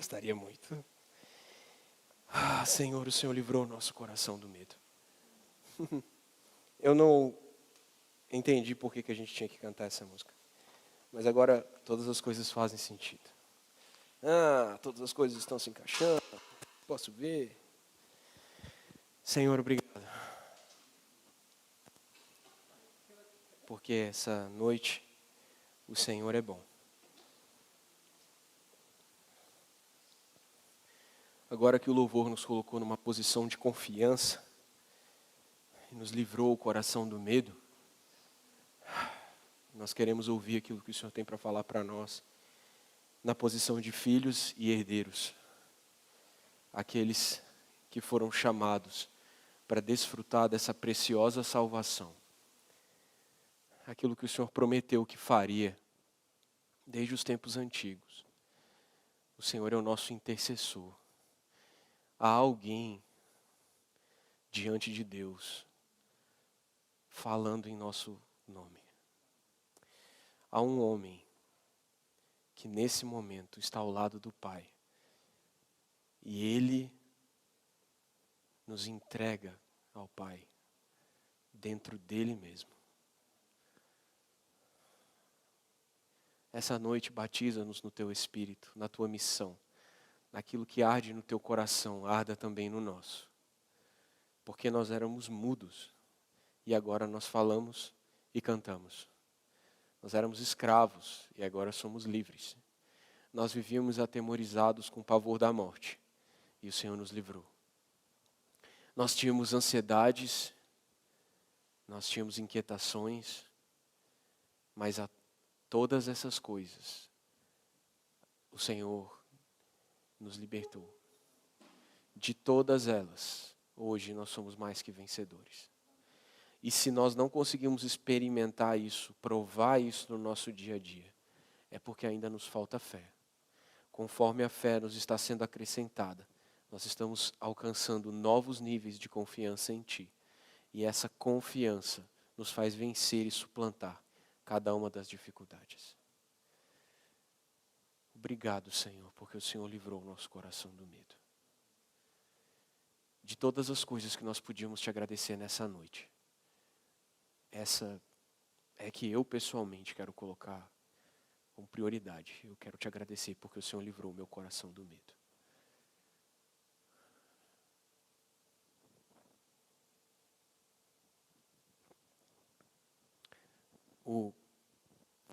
Gostaria muito. Ah, Senhor, o Senhor livrou o nosso coração do medo. Eu não entendi por que a gente tinha que cantar essa música. Mas agora todas as coisas fazem sentido. Todas as coisas estão se encaixando. Posso ver. Senhor, obrigado. Porque essa noite o Senhor é bom. Agora que o louvor nos colocou numa posição de confiança e nos livrou o coração do medo, nós queremos ouvir aquilo que o Senhor tem para falar para nós, na posição de filhos e herdeiros, aqueles que foram chamados para desfrutar dessa preciosa salvação, aquilo que o Senhor prometeu que faria desde os tempos antigos. O Senhor é o nosso intercessor. Há alguém diante de Deus falando em nosso nome. Há um homem que nesse momento está ao lado do Pai. E Ele nos entrega ao Pai, dentro dele mesmo. Essa noite batiza-nos no Teu Espírito, na Tua missão. Naquilo que arde no Teu coração, arda também no nosso. Porque nós éramos mudos e agora nós falamos e cantamos. Nós éramos escravos e agora somos livres. Nós vivíamos atemorizados com o pavor da morte e o Senhor nos livrou. Nós tínhamos ansiedades, nós tínhamos inquietações, mas a todas essas coisas o Senhor nos libertou. De todas elas, hoje nós somos mais que vencedores. E se nós não conseguimos experimentar isso, provar isso no nosso dia a dia, é porque ainda nos falta fé. Conforme a fé nos está sendo acrescentada, nós estamos alcançando novos níveis de confiança em Ti. E essa confiança nos faz vencer e suplantar cada uma das dificuldades. Obrigado, Senhor, porque o Senhor livrou o nosso coração do medo. De todas as coisas que nós podíamos Te agradecer nessa noite, essa é que eu pessoalmente quero colocar como prioridade. Eu quero Te agradecer porque o Senhor livrou o meu coração do medo.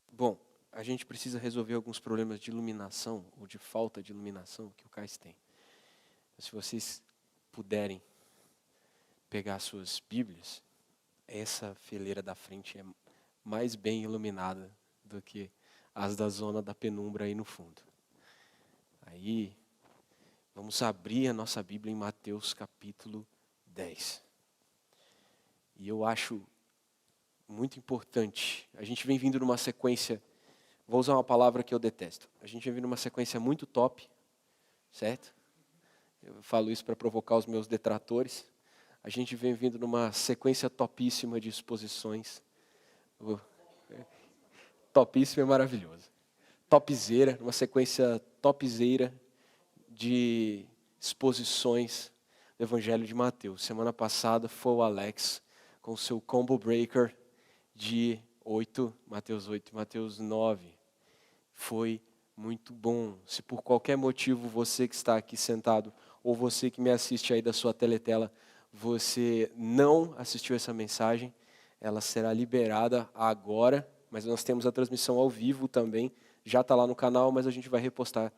Bom, a gente precisa resolver alguns problemas de iluminação, ou de falta de iluminação, que o Cais tem. Se vocês puderem pegar suas Bíblias, essa fileira da frente é mais bem iluminada do que as da zona da penumbra aí no fundo. Aí, vamos abrir a nossa Bíblia em Mateus capítulo 10. E eu acho muito importante, a gente vem vindo numa sequência, vou usar uma palavra que eu detesto, a gente vem vindo numa sequência muito top, certo? Eu falo isso para provocar os meus detratores. A gente vem vindo numa sequência topíssima de exposições. Topíssimo é maravilhoso. Topzera, uma sequência topzera de exposições do Evangelho de Mateus. Semana passada foi o Alex com o seu combo breaker de Mateus 8 e Mateus 9. Foi muito bom. Se por qualquer motivo você que está aqui sentado, ou você que me assiste aí da sua teletela, você não assistiu essa mensagem, ela será liberada agora, mas nós temos a transmissão ao vivo também, já está lá no canal, mas a gente vai postar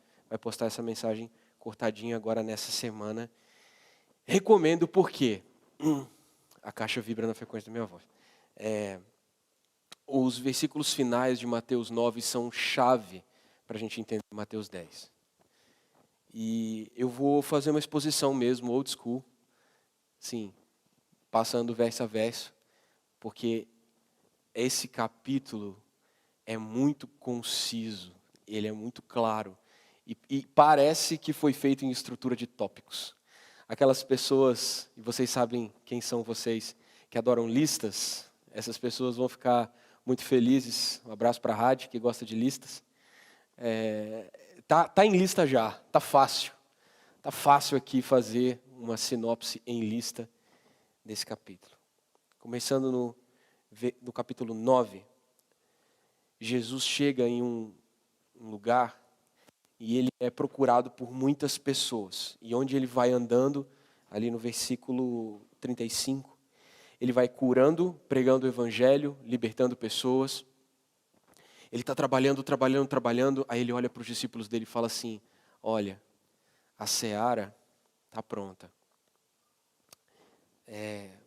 essa mensagem cortadinha agora nessa semana. Recomendo porque a caixa vibra na frequência da minha voz. Os versículos finais de Mateus 9 são chave para a gente entender Mateus 10. E eu vou fazer uma exposição mesmo, old school, sim, passando verso a verso, porque esse capítulo é muito conciso, ele é muito claro, e parece que foi feito em estrutura de tópicos. Aquelas pessoas, e vocês sabem quem são vocês, que adoram listas, essas pessoas vão ficar muito felizes. Um abraço para a Rádio, que gosta de listas. Tá em lista já, tá fácil. Tá fácil aqui fazer uma sinopse em lista desse capítulo. Começando no capítulo 9, Jesus chega em um lugar e ele é procurado por muitas pessoas. E onde ele vai andando, ali no versículo 35, ele vai curando, pregando o evangelho, libertando pessoas. Ele está trabalhando, aí ele olha para os discípulos dele e fala assim: olha, a seara está pronta.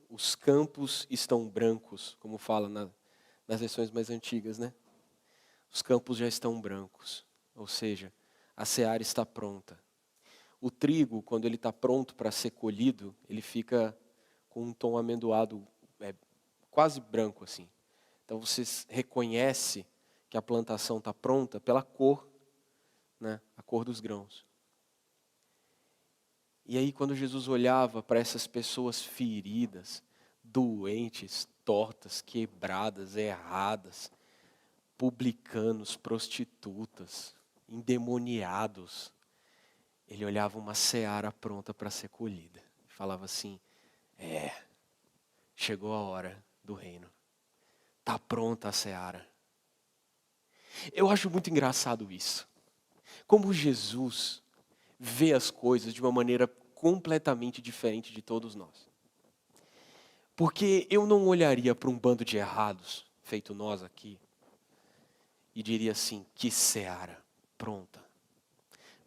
Os campos estão brancos, como fala nas versões mais antigas, né? Os campos já estão brancos, ou seja, a seara está pronta. O trigo, quando ele está pronto para ser colhido, ele fica com um tom amendoado, quase branco assim. Então você reconhece que a plantação está pronta pela cor, né? A cor dos grãos. E aí quando Jesus olhava para essas pessoas feridas, doentes, tortas, quebradas, erradas, publicanos, prostitutas, endemoniados, ele olhava uma seara pronta para ser colhida. Falava assim: chegou a hora do reino. Está pronta a seara. Eu acho muito engraçado isso. Como Jesus vê as coisas de uma maneira completamente diferente de todos nós. Porque eu não olharia para um bando de errados, feito nós aqui, e diria assim: que seara pronta.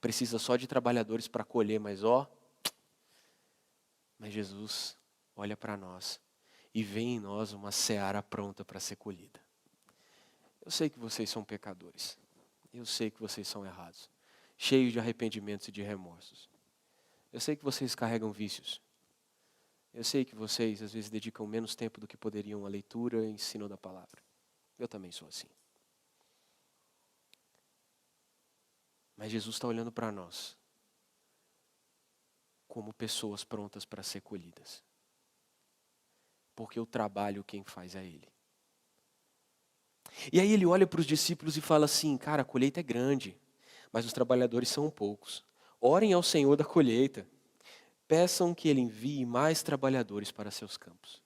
Precisa só de trabalhadores para colher, mas Jesus olha para nós e vê em nós uma seara pronta para ser colhida. Eu sei que vocês são pecadores. Eu sei que vocês são errados, cheios de arrependimentos e de remorsos. Eu sei que vocês carregam vícios. Eu sei que vocês às vezes dedicam menos tempo do que poderiam à leitura e ensino da palavra. Eu também sou assim. Mas Jesus está olhando para nós como pessoas prontas para ser colhidas. Porque o trabalho quem faz é Ele. E aí ele olha para os discípulos e fala assim: cara, a colheita é grande, mas os trabalhadores são poucos. Orem ao Senhor da colheita. Peçam que Ele envie mais trabalhadores para seus campos.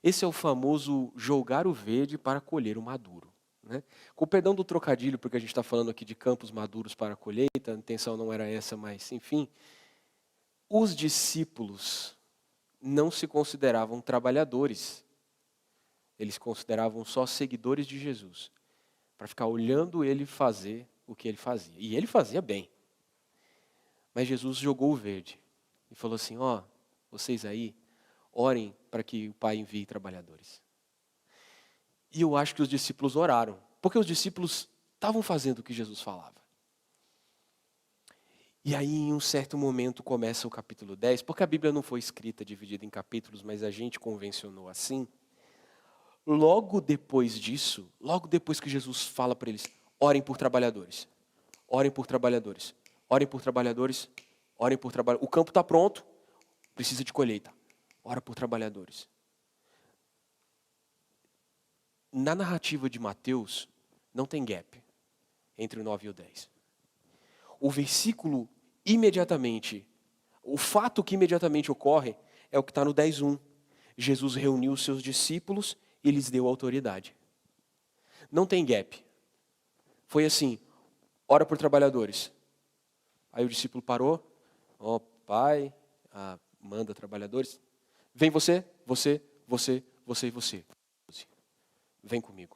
Esse é o famoso jogar o verde para colher o maduro. Né? Com o perdão do trocadilho, porque a gente está falando aqui de campos maduros para a colheita, a intenção não era essa, mas enfim. Os discípulos não se consideravam trabalhadores. Eles consideravam só seguidores de Jesus, para ficar olhando ele fazer o que ele fazia. E ele fazia bem. Mas Jesus jogou o verde e falou assim: vocês aí, orem para que o Pai envie trabalhadores. E eu acho que os discípulos oraram, porque os discípulos estavam fazendo o que Jesus falava. E aí, em um certo momento, começa o capítulo 10, porque a Bíblia não foi escrita dividida em capítulos, mas a gente convencionou assim. Logo depois disso, logo depois que Jesus fala para eles: orem por trabalhadores, orem por trabalhadores, orem por trabalhadores, orem por trabalhadores. O campo está pronto, precisa de colheita. Ora por trabalhadores. Na narrativa de Mateus, não tem gap entre o 9 e o 10. O versículo imediatamente, o fato que imediatamente ocorre é o que está no 10:1. Jesus reuniu os seus discípulos e lhes deu autoridade. Não tem gap. Foi assim: ora por trabalhadores. Aí o discípulo parou: Pai, manda trabalhadores. Vem você e você. Vem comigo.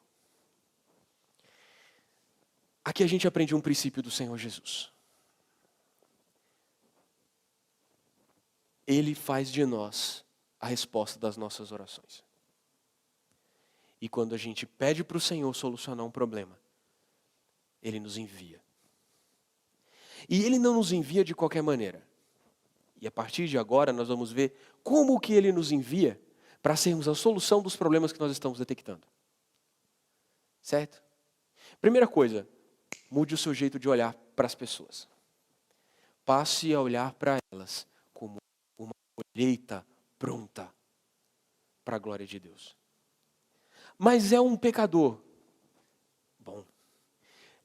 Aqui a gente aprende um princípio do Senhor Jesus. Ele faz de nós a resposta das nossas orações. E quando a gente pede para o Senhor solucionar um problema, Ele nos envia. E Ele não nos envia de qualquer maneira. E a partir de agora nós vamos ver como que Ele nos envia para sermos a solução dos problemas que nós estamos detectando. Certo? Primeira coisa, mude o seu jeito de olhar para as pessoas. Passe a olhar para elas como uma colheita pronta para a glória de Deus. Mas é um pecador. Bom.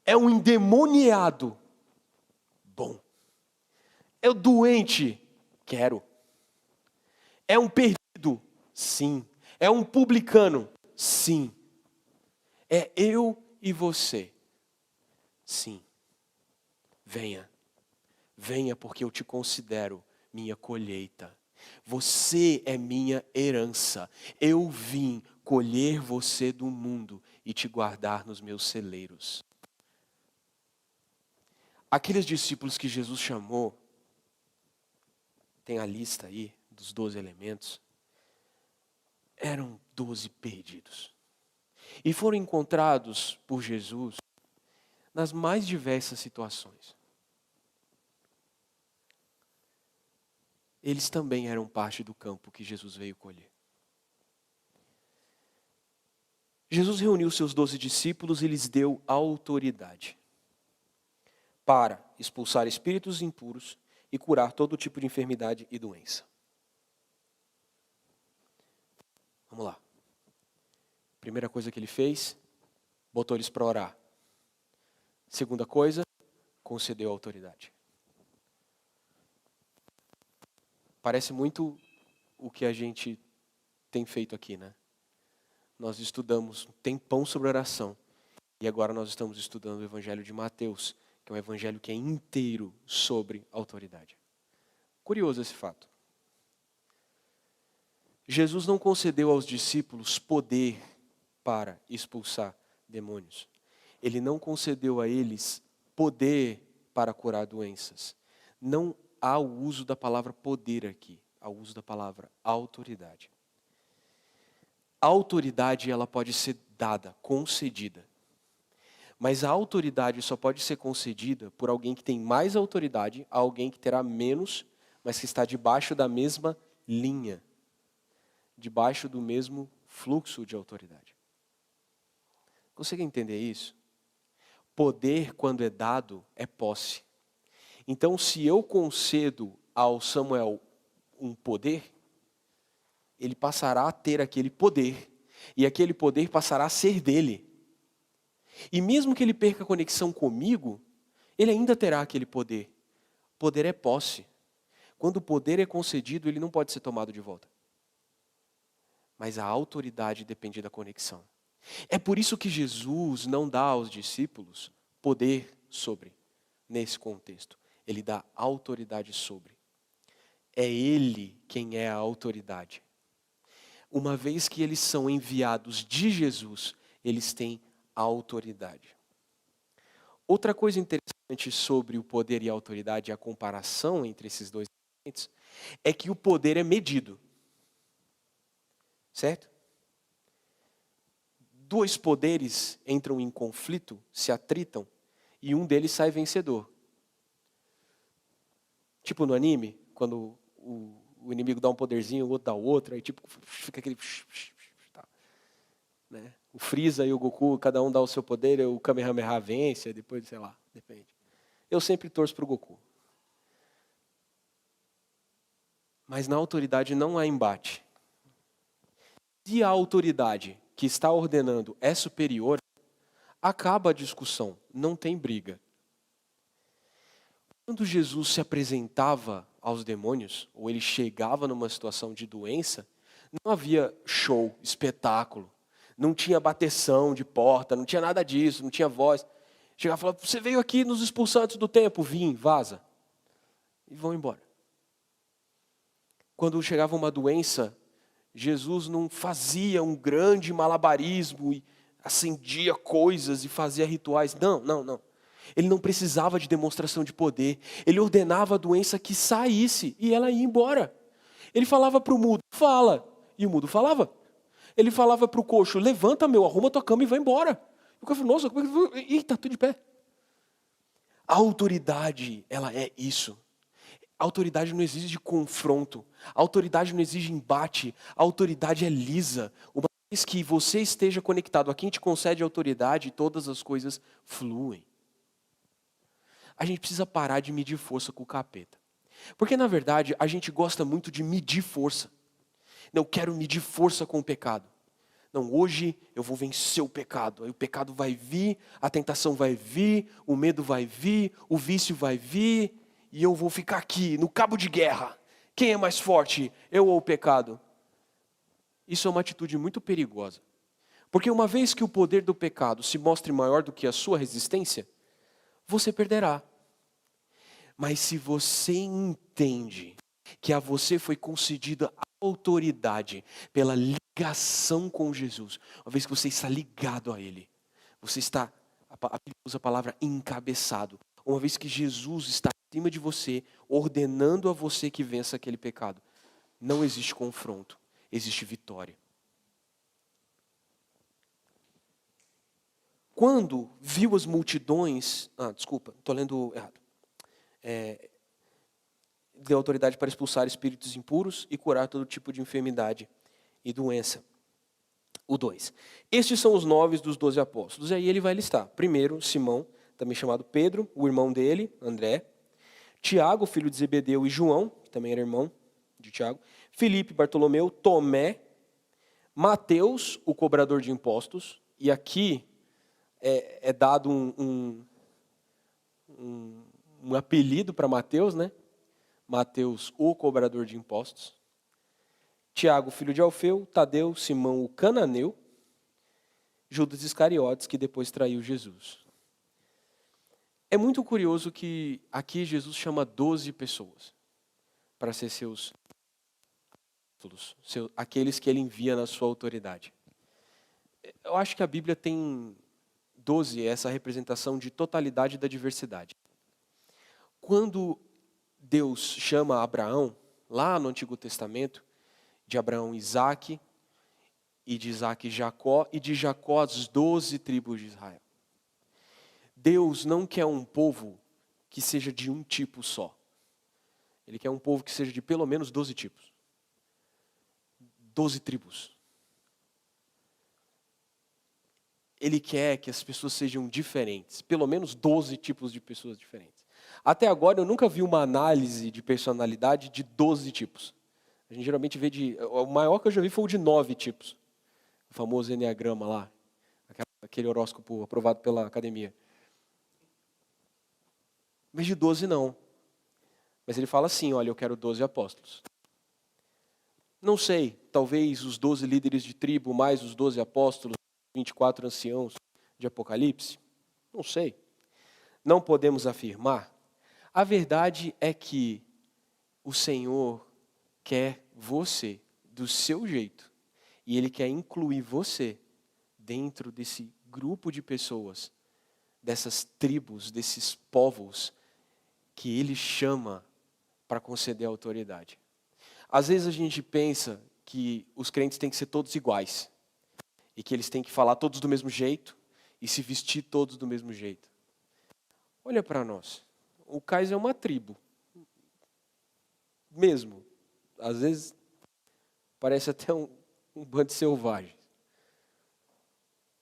É um endemoniado. bom. É o doente? Quero. É um perdido? Sim. É um publicano? Sim. É eu e você? Sim. Venha. Venha porque eu te considero minha colheita. Você é minha herança. Eu vim colher você do mundo e te guardar nos meus celeiros. Aqueles discípulos que Jesus chamou, tem a lista aí dos 12 elementos, eram 12 perdidos. E foram encontrados por Jesus nas mais diversas situações. Eles também eram parte do campo que Jesus veio colher. Jesus reuniu seus 12 discípulos e lhes deu autoridade para expulsar espíritos impuros e curar todo tipo de enfermidade e doença. Vamos lá. Primeira coisa que ele fez, botou eles para orar. Segunda coisa, concedeu autoridade. Parece muito o que a gente tem feito aqui, né? Nós estudamos um tempão sobre oração. E agora nós estamos estudando o Evangelho de Mateus, que é um evangelho que é inteiro sobre autoridade. Curioso esse fato. Jesus não concedeu aos discípulos poder para expulsar demônios. Ele não concedeu a eles poder para curar doenças. Não há o uso da palavra poder aqui, há o uso da palavra autoridade. A autoridade, ela pode ser dada, concedida. Mas a autoridade só pode ser concedida por alguém que tem mais autoridade a alguém que terá menos, mas que está debaixo da mesma linha, debaixo do mesmo fluxo de autoridade. Consegue entender isso? Poder, quando é dado, é posse. Então, se eu concedo ao Samuel um poder, ele passará a ter aquele poder, e aquele poder passará a ser dele. E mesmo que ele perca a conexão comigo, ele ainda terá aquele poder. Poder é posse. Quando o poder é concedido, ele não pode ser tomado de volta. Mas a autoridade depende da conexão. É por isso que Jesus não dá aos discípulos poder sobre, nesse contexto. Ele dá autoridade sobre. É Ele quem é a autoridade. Uma vez que eles são enviados de Jesus, eles têm a autoridade. Outra coisa interessante sobre o poder e a autoridade, a comparação entre esses dois elementos, é que o poder é medido. Certo? Dois poderes entram em conflito, se atritam, e um deles sai vencedor. Tipo no anime, quando o inimigo dá um poderzinho, o outro dá o outro, aí tipo fica aquele... Né? O Freeza e o Goku, cada um dá o seu poder, o Kamehameha vence, depois, sei lá, depende. Eu sempre torço para o Goku. Mas na autoridade não há embate. Se a autoridade que está ordenando é superior, acaba a discussão, não tem briga. Quando Jesus se apresentava aos demônios, ou ele chegava numa situação de doença, não havia show, espetáculo. Não tinha bateção de porta, não tinha nada disso, não tinha voz. Chegava e falava, você veio aqui nos expulsar antes do tempo, vim, vaza. E vão embora. Quando chegava uma doença, Jesus não fazia um grande malabarismo e acendia coisas e fazia rituais. Não. Ele não precisava de demonstração de poder. Ele ordenava a doença que saísse e ela ia embora. Ele falava para o mudo, fala. E o mudo falava. Ele falava para o coxo, levanta meu, arruma tua cama e vai embora. E o cara falou, nossa, como é que... Eita, tô de pé. A autoridade, ela é isso. A autoridade não exige confronto. A autoridade não exige embate. A autoridade é lisa. Uma vez que você esteja conectado a quem te concede autoridade, todas as coisas fluem. A gente precisa parar de medir força com o capeta. Porque, na verdade, a gente gosta muito de medir força. Eu quero medir força com o pecado. Não, hoje eu vou vencer o pecado. Aí o pecado vai vir, a tentação vai vir, o medo vai vir, o vício vai vir, e eu vou ficar aqui, no cabo de guerra. Quem é mais forte, eu ou o pecado? Isso é uma atitude muito perigosa. Porque uma vez que o poder do pecado se mostre maior do que a sua resistência, você perderá. Mas se você entende que a você foi concedida autoridade pela ligação com Jesus, uma vez que você está ligado a Ele, você está, a Bíblia usa a palavra encabeçado, uma vez que Jesus está acima de você, ordenando a você que vença aquele pecado, não existe confronto, existe vitória. Quando viu as multidões, estou lendo errado. Deu autoridade para expulsar espíritos impuros e curar todo tipo de enfermidade e doença. O 2. Estes são os 9 dos 12 apóstolos. E aí ele vai listar. Primeiro, Simão, também chamado Pedro, o irmão dele, André. Tiago, filho de Zebedeu, e João, que também era irmão de Tiago. Filipe, Bartolomeu, Tomé. Mateus, o cobrador de impostos. E aqui é dado um apelido para Mateus, né? Mateus, o cobrador de impostos. Tiago, filho de Alfeu. Tadeu, Simão, o cananeu. Judas Iscariotes, que depois traiu Jesus. É muito curioso que aqui Jesus chama 12 pessoas para ser seus apóstolos, aqueles que ele envia na sua autoridade. Eu acho que a Bíblia tem 12, essa representação de totalidade da diversidade. Quando Deus chama Abraão, lá no Antigo Testamento, de Abraão Isaque, e de Isaque Jacó, e de Jacó as 12 tribos de Israel. Deus não quer um povo que seja de um tipo só. Ele quer um povo que seja de pelo menos 12 tipos. 12 tribos. Ele quer que as pessoas sejam diferentes. Pelo menos 12 tipos de pessoas diferentes. Até agora eu nunca vi uma análise de personalidade de 12 tipos. A gente geralmente vê o maior que eu já vi foi o de 9 tipos. O famoso Enneagrama lá. Aquele horóscopo aprovado pela academia. Mas de 12 não. Mas ele fala assim, olha, eu quero 12 apóstolos. Não sei, talvez os 12 líderes de tribo, mais os 12 apóstolos, 24 anciãos de Apocalipse. Não sei. Não podemos afirmar. A verdade é que o Senhor quer você do seu jeito. E Ele quer incluir você dentro desse grupo de pessoas, dessas tribos, desses povos que Ele chama para conceder autoridade. Às vezes a gente pensa que os crentes têm que ser todos iguais. E que eles têm que falar todos do mesmo jeito e se vestir todos do mesmo jeito. Olha para nós. O Cais é uma tribo. Mesmo. Às vezes parece até um bando de selvagens.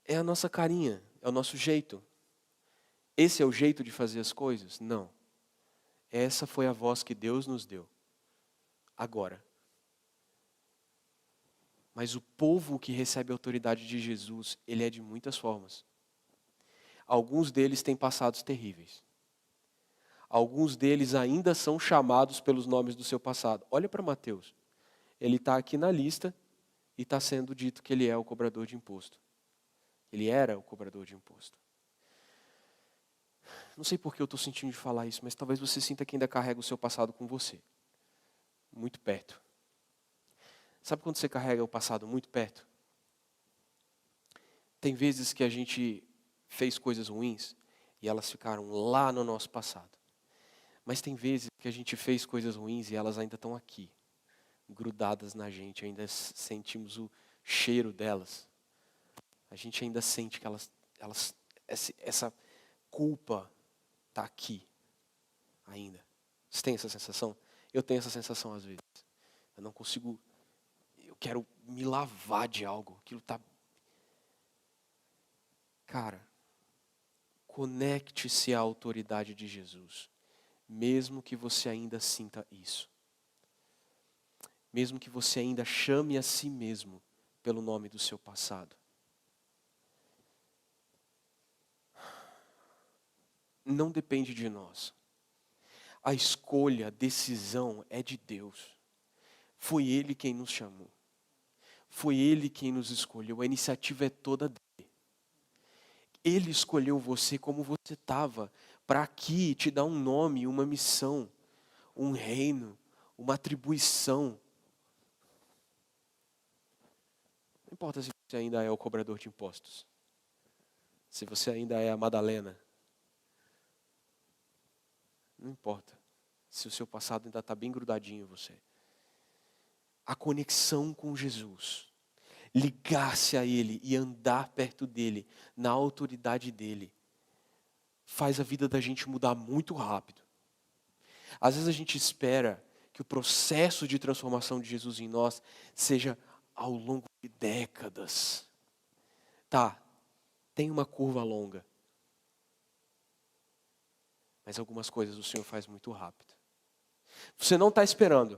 É a nossa carinha, é o nosso jeito. Esse é o jeito de fazer as coisas? Não. Essa foi a voz que Deus nos deu. Agora. Mas o povo que recebe a autoridade de Jesus, ele é de muitas formas. Alguns deles têm passados terríveis. Alguns deles ainda são chamados pelos nomes do seu passado. Olha para Mateus. Ele está aqui na lista e está sendo dito que ele é o cobrador de imposto. Ele era o cobrador de imposto. Não sei por que eu estou sentindo de falar isso, mas talvez você sinta que ainda carrega o seu passado com você. Muito perto. Sabe quando você carrega o passado muito perto? Tem vezes que a gente fez coisas ruins e elas ficaram lá no nosso passado. Mas tem vezes que a gente fez coisas ruins e elas ainda estão aqui, grudadas na gente, ainda sentimos o cheiro delas. A gente ainda sente que essa culpa está aqui ainda. Você tem essa sensação? Eu tenho essa sensação às vezes. Eu não consigo, eu quero me lavar de algo. Aquilo está... Cara, conecte-se à autoridade de Jesus. Mesmo que você ainda sinta isso. Mesmo que você ainda chame a si mesmo pelo nome do seu passado. Não depende de nós. A escolha, a decisão é de Deus. Foi Ele quem nos chamou. Foi Ele quem nos escolheu. A iniciativa é toda dele. Ele escolheu você como você estava, para aqui te dar um nome, uma missão, um reino, uma atribuição. Não importa se você ainda é o cobrador de impostos, se você ainda é a Madalena. Não importa se o seu passado ainda está bem grudadinho em você. A conexão com Jesus, ligar-se a Ele e andar perto dEle, na autoridade dEle, faz a vida da gente mudar muito rápido. Às vezes a gente espera que o processo de transformação de Jesus em nós seja ao longo de décadas. Tá, tem uma curva longa. Mas algumas coisas o Senhor faz muito rápido. Você não está esperando.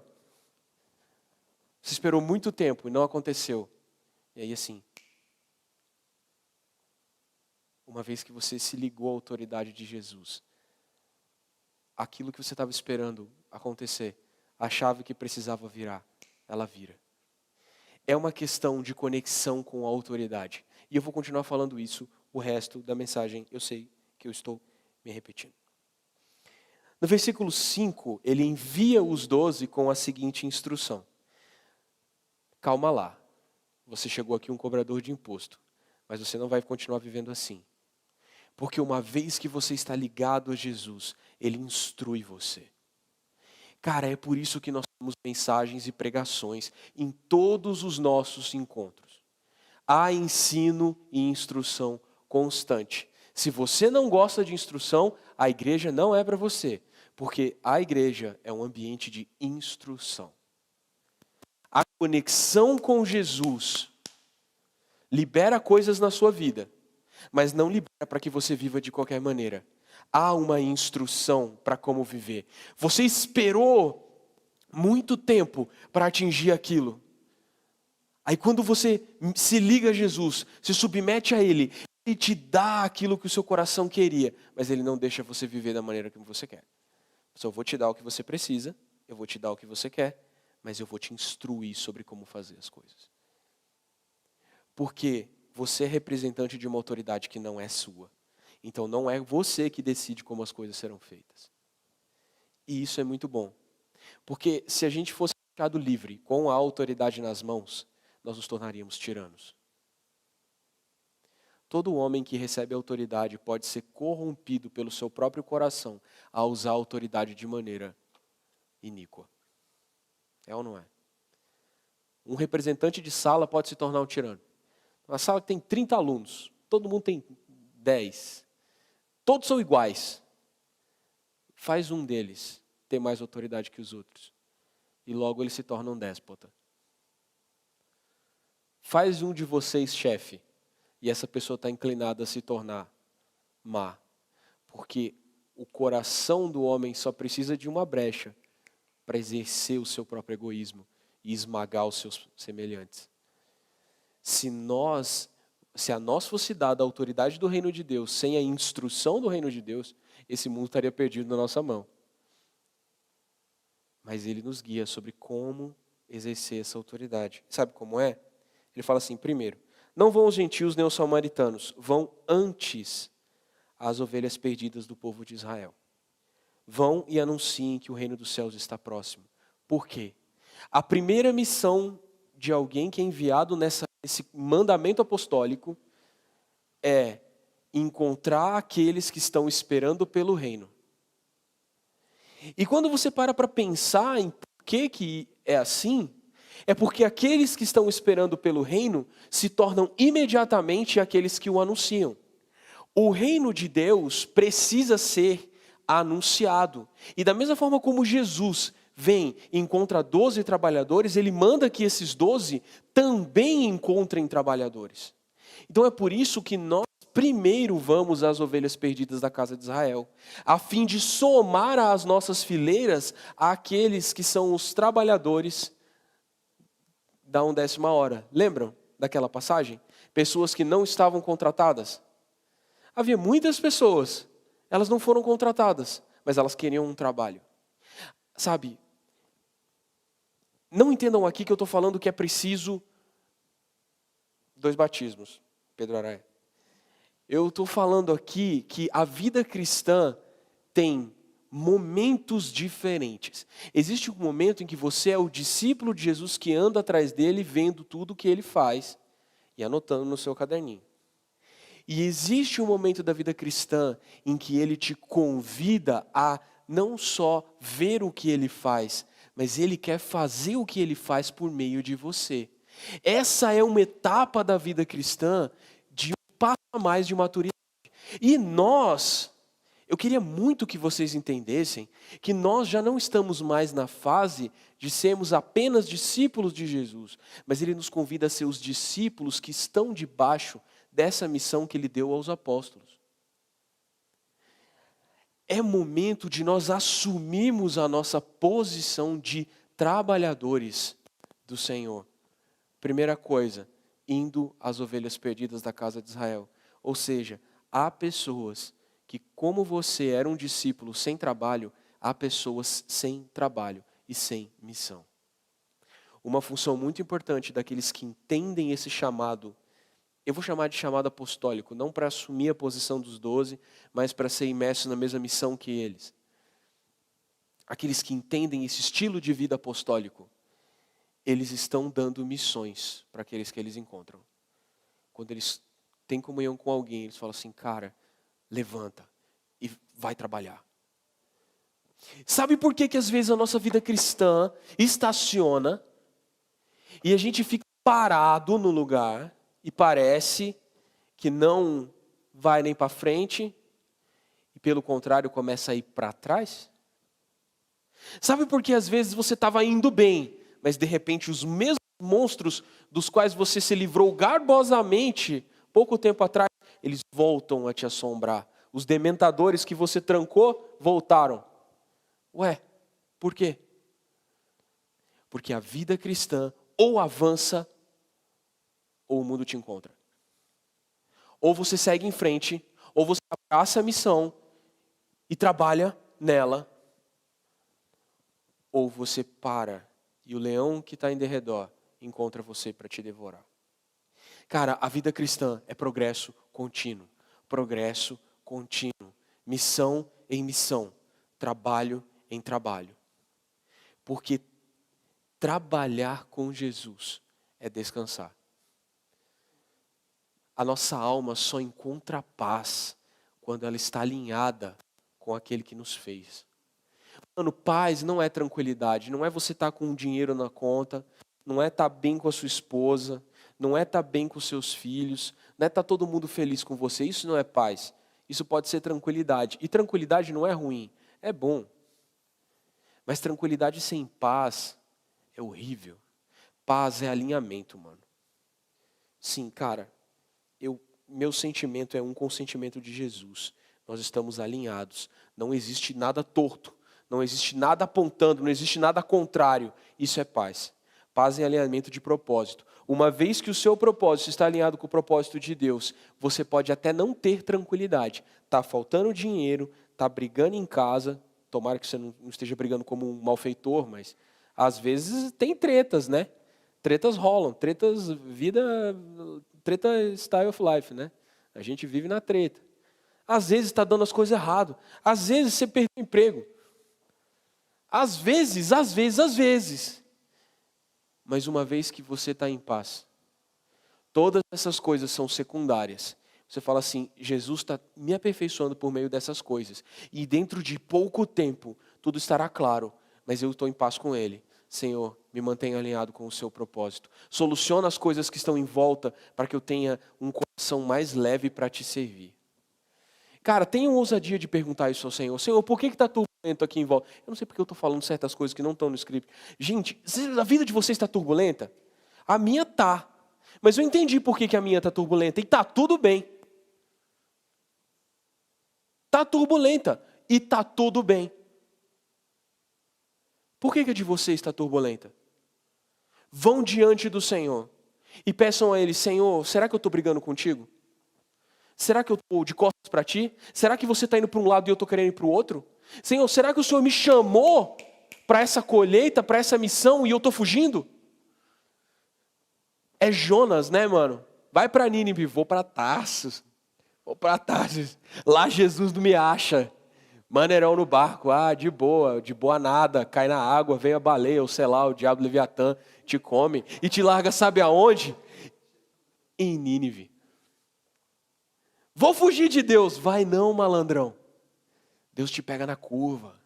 Você esperou muito tempo e não aconteceu. E aí assim, uma vez que você se ligou à autoridade de Jesus, aquilo que você estava esperando acontecer, a chave que precisava virar, ela vira. É uma questão de conexão com a autoridade. E eu vou continuar falando isso o resto da mensagem. Eu sei que eu estou me repetindo. No versículo 5, ele envia os 12 com a seguinte instrução. Calma lá, você chegou aqui um cobrador de imposto, mas você não vai continuar vivendo assim. Porque uma vez que você está ligado a Jesus, Ele instrui você. Cara, é por isso que nós temos mensagens e pregações em todos os nossos encontros. Há ensino e instrução constante. Se você não gosta de instrução, a igreja não é para você. Porque a igreja é um ambiente de instrução. A conexão com Jesus libera coisas na sua vida, mas não libera para que você viva de qualquer maneira. Há uma instrução para como viver. Você esperou muito tempo para atingir aquilo. Aí quando você se liga a Jesus, se submete a Ele, Ele te dá aquilo que o seu coração queria, mas Ele não deixa você viver da maneira que você quer. Só vou te dar o que você precisa, eu vou te dar o que você quer, mas eu vou te instruir sobre como fazer as coisas. Porque você é representante de uma autoridade que não é sua. Então não é você que decide como as coisas serão feitas. E isso é muito bom. Porque se a gente fosse ficado livre, com a autoridade nas mãos, nós nos tornaríamos tiranos. Todo homem que recebe autoridade pode ser corrompido pelo seu próprio coração a usar a autoridade de maneira iníqua. É ou não é? Um representante de sala pode se tornar um tirano. Uma sala que tem 30 alunos, todo mundo tem 10. Todos são iguais. Faz um deles ter mais autoridade que os outros. E logo ele se torna um déspota. Faz um de vocês chefe. E essa pessoa está inclinada a se tornar má. Porque o coração do homem só precisa de uma brecha para exercer o seu próprio egoísmo e esmagar os seus semelhantes. Se a nós fosse dada a autoridade do reino de Deus, sem a instrução do reino de Deus, esse mundo estaria perdido na nossa mão. Mas Ele nos guia sobre como exercer essa autoridade. Sabe como é? Ele fala assim, primeiro, não vão os gentios nem os samaritanos, vão antes as ovelhas perdidas do povo de Israel. Vão e anunciem que o reino dos céus está próximo. Por quê? A primeira missão de alguém que é enviado nesse mandamento apostólico é encontrar aqueles que estão esperando pelo reino. E quando você para pensar em por que é assim, é porque aqueles que estão esperando pelo reino se tornam imediatamente aqueles que o anunciam. O reino de Deus precisa ser anunciado. E da mesma forma como Jesus vem e encontra 12 trabalhadores, ele manda que esses 12 também encontrem trabalhadores. Então é por isso que nós primeiro vamos às ovelhas perdidas da casa de Israel, a fim de somar às nossas fileiras aqueles que são os trabalhadores da 1ª hora. Lembram? daquela passagem? Pessoas que não estavam contratadas. Havia muitas pessoas, elas não foram contratadas, mas elas queriam um trabalho. Sabe, não entendam aqui que eu estou falando que é preciso 2 batismos, Pedro Araia. Eu estou falando aqui que a vida cristã tem momentos diferentes. Existe um momento em que você é o discípulo de Jesus que anda atrás dele, vendo tudo o que ele faz e anotando no seu caderninho. E existe um momento da vida cristã em que ele te convida a não só ver o que ele faz, mas ele quer fazer o que ele faz por meio de você. Essa é uma etapa da vida cristã de um passo a mais de maturidade. E eu queria muito que vocês entendessem que nós já não estamos mais na fase de sermos apenas discípulos de Jesus, mas Ele nos convida a ser os discípulos que estão debaixo dessa missão que Ele deu aos apóstolos. É momento de nós assumirmos a nossa posição de trabalhadores do Senhor. Primeira coisa, indo às ovelhas perdidas da casa de Israel. Ou seja, há pessoas que, como você era um discípulo sem trabalho, há pessoas sem trabalho e sem missão. Uma função muito importante daqueles que entendem esse chamado, eu vou chamar de chamado apostólico, não para assumir a posição dos 12, mas para ser imerso na mesma missão que eles. Aqueles que entendem esse estilo de vida apostólico, eles estão dando missões para aqueles que eles encontram. Quando eles têm comunhão com alguém, eles falam assim, cara, levanta e vai trabalhar. Sabe por que às vezes a nossa vida cristã estaciona e a gente fica parado no lugar e parece que não vai nem para frente e pelo contrário começa a ir para trás? Sabe por que às vezes você estava indo bem, mas de repente os mesmos monstros dos quais você se livrou garbosamente pouco tempo atrás, eles voltam a te assombrar. Os dementadores que você trancou, voltaram. Ué, por quê? Porque a vida cristã ou avança, ou o mundo te encontra. Ou você segue em frente, ou você abraça a missão e trabalha nela, ou você para e o leão que está em derredor encontra você para te devorar. Cara, a vida cristã é progresso contínuo. Progresso contínuo. Missão em missão. Trabalho em trabalho. Porque trabalhar com Jesus é descansar. A nossa alma só encontra paz quando ela está alinhada com aquele que nos fez. Mano, paz não é tranquilidade. Não é você estar com dinheiro na conta. Não é estar bem com a sua esposa. Não é estar bem com seus filhos, não é estar todo mundo feliz com você, isso não é paz. Isso pode ser tranquilidade. E tranquilidade não é ruim, é bom. Mas tranquilidade sem paz é horrível. Paz é alinhamento, mano. Sim, cara, meu sentimento é um com o sentimento de Jesus. Nós estamos alinhados. Não existe nada torto, não existe nada apontando, não existe nada contrário. Isso é paz. Paz em alinhamento de propósito. Uma vez que o seu propósito está alinhado com o propósito de Deus, você pode até não ter tranquilidade. Está faltando dinheiro, está brigando em casa. Tomara que você não esteja brigando como um malfeitor, mas às vezes tem tretas, né? Tretas rolam, treta style of life, né? A gente vive na treta. Às vezes está dando as coisas errado. Às vezes você perdeu o emprego. Às vezes. Mas uma vez que você está em paz, todas essas coisas são secundárias. Você fala assim, Jesus está me aperfeiçoando por meio dessas coisas. E dentro de pouco tempo, tudo estará claro, mas eu estou em paz com Ele. Senhor, me mantenha alinhado com o seu propósito. Soluciona as coisas que estão em volta para que eu tenha um coração mais leve para te servir. Cara, tenha ousadia de perguntar isso ao Senhor. Senhor, por que está turbulento aqui em volta? Eu não sei porque eu estou falando certas coisas que não estão no script. Gente, a vida de vocês está turbulenta? A minha está. Mas eu entendi por que a minha está turbulenta. E está tudo bem. Está turbulenta. E está tudo bem. Por que a de vocês está turbulenta? Vão diante do Senhor. E peçam a Ele: Senhor, será que eu estou brigando contigo? Será que eu estou de costas para ti? Será que você está indo para um lado e eu estou querendo ir para o outro? Senhor, será que o Senhor me chamou para essa colheita, para essa missão e eu estou fugindo? É Jonas, né, mano? Vai para Nínive, vou para Tarsus. Vou para Tarsus. Lá Jesus não me acha. Maneirão no barco, de boa nada. Cai na água, vem a baleia, ou sei lá, o diabo Leviatã te come e te larga, sabe aonde? Em Nínive. Vou fugir de Deus. Vai não, malandrão. Deus te pega na curva.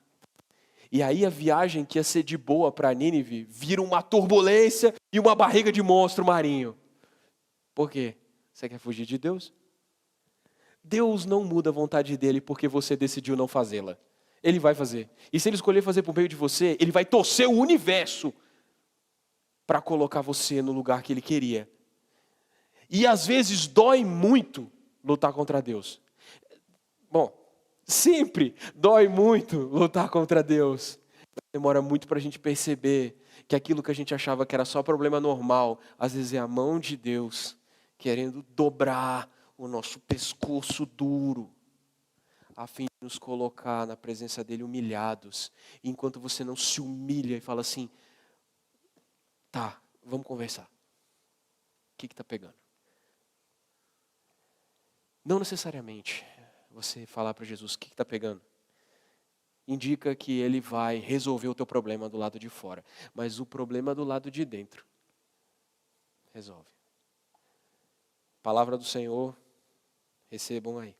E aí a viagem que ia ser de boa para Nínive vira uma turbulência e uma barriga de monstro marinho. Por quê? Você quer fugir de Deus? Deus não muda a vontade dele porque você decidiu não fazê-la. Ele vai fazer. E se ele escolher fazer por meio de você, ele vai torcer o universo para colocar você no lugar que ele queria. E às vezes dói muito lutar contra Deus. Bom, sempre dói muito lutar contra Deus. Demora muito para a gente perceber que aquilo que a gente achava que era só problema normal, às vezes é a mão de Deus querendo dobrar o nosso pescoço duro, a fim de nos colocar na presença dele humilhados. Enquanto você não se humilha e fala assim: tá, vamos conversar. O que está pegando? Não necessariamente você falar para Jesus o que está pegando indica que ele vai resolver o teu problema do lado de fora. Mas o problema do lado de dentro resolve. Palavra do Senhor, recebam aí.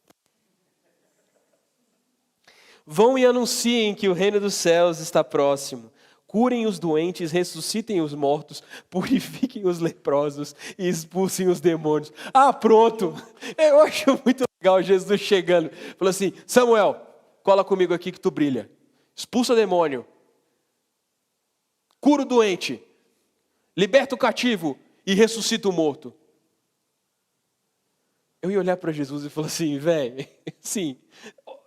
Vão e anunciem que o reino dos céus está próximo. Curem os doentes, ressuscitem os mortos, purifiquem os leprosos e expulsem os demônios. Pronto! Eu acho muito legal Jesus chegando. Falou assim: Samuel, cola comigo aqui que tu brilha. Expulsa demônio. Cura o doente. Liberta o cativo e ressuscita o morto. Eu ia olhar para Jesus e falar assim: velho, sim,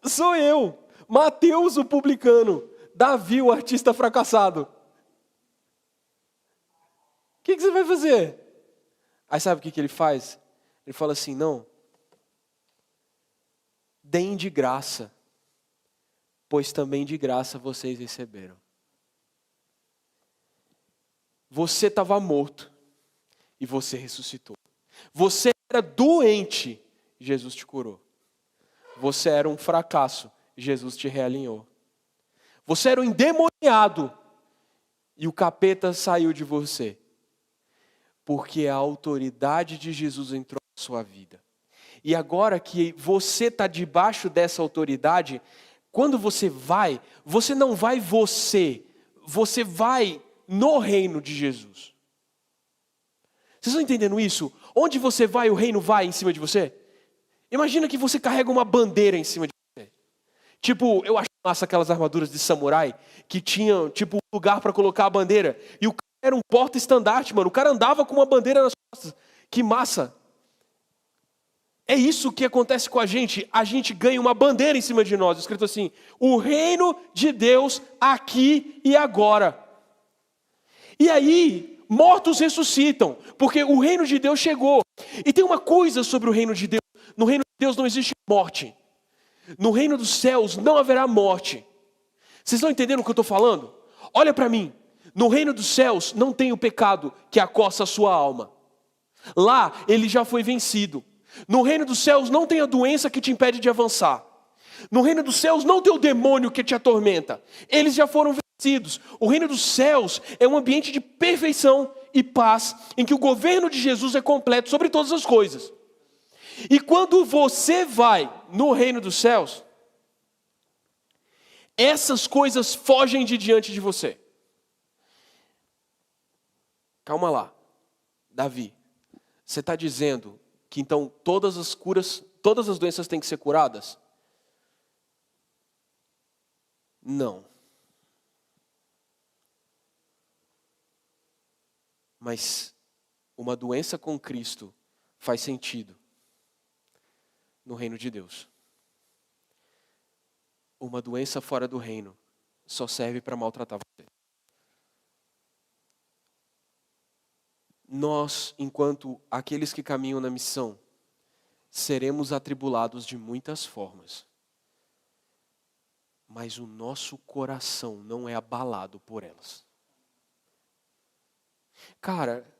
sou eu. Mateus o publicano. Davi o artista fracassado. O que você vai fazer? Aí sabe o que ele faz? Ele fala assim: não. Deem de graça, pois também de graça vocês receberam. Você estava morto e você ressuscitou. Você era doente, Jesus te curou. Você era um fracasso, Jesus te realinhou. Você era um endemoniado e o capeta saiu de você. Porque a autoridade de Jesus entrou na sua vida. E agora que você está debaixo dessa autoridade, quando você não vai você vai no reino de Jesus. Vocês estão entendendo isso? Onde você vai, o reino vai em cima de você? Imagina que você carrega uma bandeira em cima de você. Tipo, eu acho massa aquelas armaduras de samurai que tinham, tipo, um lugar para colocar a bandeira. E o cara era um porta-estandarte, mano. O cara andava com uma bandeira nas costas. Que massa! É isso que acontece com a gente. A gente ganha uma bandeira em cima de nós, escrito assim: o reino de Deus aqui e agora. E aí, mortos ressuscitam, porque o reino de Deus chegou. E tem uma coisa sobre o reino de Deus: no reino de Deus não existe morte. No reino dos céus não haverá morte. Vocês estão entendendo o que eu estou falando? Olha para mim. No reino dos céus não tem o pecado que acossa a sua alma. Lá ele já foi vencido. No reino dos céus não tem a doença que te impede de avançar. No reino dos céus não tem o demônio que te atormenta. Eles já foram vencidos. O reino dos céus é um ambiente de perfeição e paz, em que o governo de Jesus é completo sobre todas as coisas. E quando você vai no reino dos céus, essas coisas fogem de diante de você. Calma lá, Davi. Você está dizendo que então todas as doenças têm que ser curadas? Não. Mas uma doença com Cristo faz sentido no reino de Deus. Uma doença fora do reino só serve para maltratar você. nós, enquanto aqueles que caminham na missão, seremos atribulados de muitas formas. Mas o nosso coração não é abalado por elas. Cara,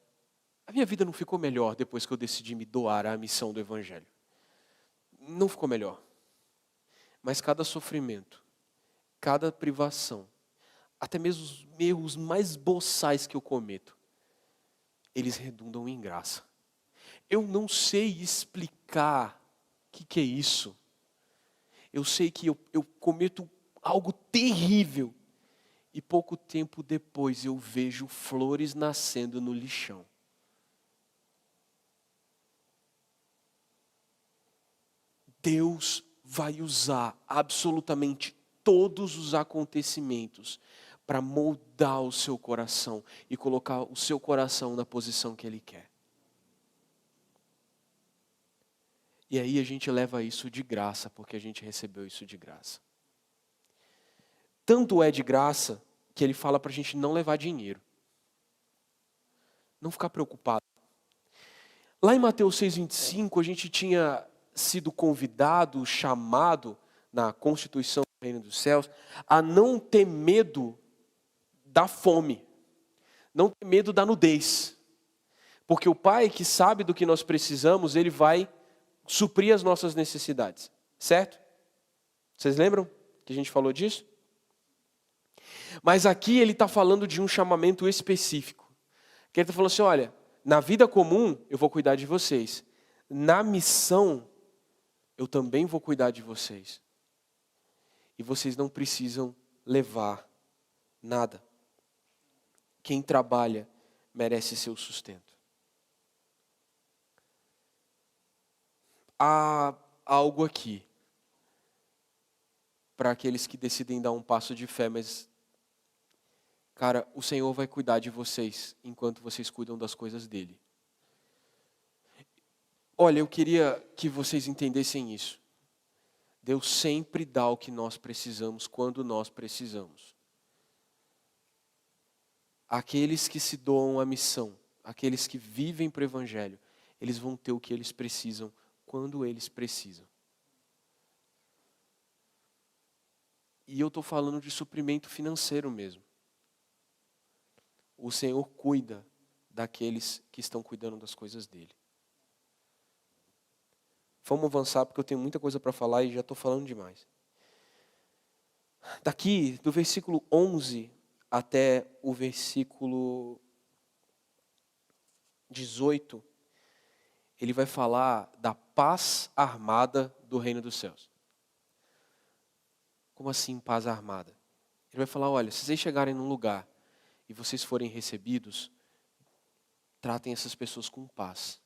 a minha vida não ficou melhor depois que eu decidi me doar à missão do Evangelho. Não ficou melhor. Mas cada sofrimento, cada privação, até mesmo os erros mais boçais que eu cometo, eles redundam em graça. Eu não sei explicar o que é isso. Eu sei que eu cometo algo terrível e pouco tempo depois eu vejo flores nascendo no lixão. Deus vai usar absolutamente todos os acontecimentos para moldar o seu coração e colocar o seu coração na posição que Ele quer. E aí a gente leva isso de graça, porque a gente recebeu isso de graça. Tanto é de graça que Ele fala para a gente não levar dinheiro. Não ficar preocupado. Lá em Mateus 6,25, a gente tinha sido convidado, chamado, na Constituição do Reino dos Céus, a não ter medo da fome, não ter medo da nudez. Porque o Pai que sabe do que nós precisamos, Ele vai suprir as nossas necessidades. Certo? Vocês lembram que a gente falou disso? Mas aqui Ele está falando de um chamamento específico. Que Ele está falando assim, olha, na vida comum eu vou cuidar de vocês. Na missão, eu também vou cuidar de vocês. E vocês não precisam levar nada. Quem trabalha merece seu sustento. Há algo aqui para aqueles que decidem dar um passo de fé, mas, cara, o Senhor vai cuidar de vocês enquanto vocês cuidam das coisas dele. Olha, eu queria que vocês entendessem isso. Deus sempre dá o que nós precisamos quando nós precisamos. Aqueles que se doam à missão, aqueles que vivem para o Evangelho, eles vão ter o que eles precisam quando eles precisam. E eu estou falando de suprimento financeiro mesmo. O Senhor cuida daqueles que estão cuidando das coisas dele. Vamos avançar porque eu tenho muita coisa para falar e já estou falando demais. Daqui, do versículo 11 até o versículo 18, ele vai falar da paz armada do reino dos céus. Como assim paz armada? Ele vai falar, olha, se vocês chegarem num lugar e vocês forem recebidos, tratem essas pessoas com paz.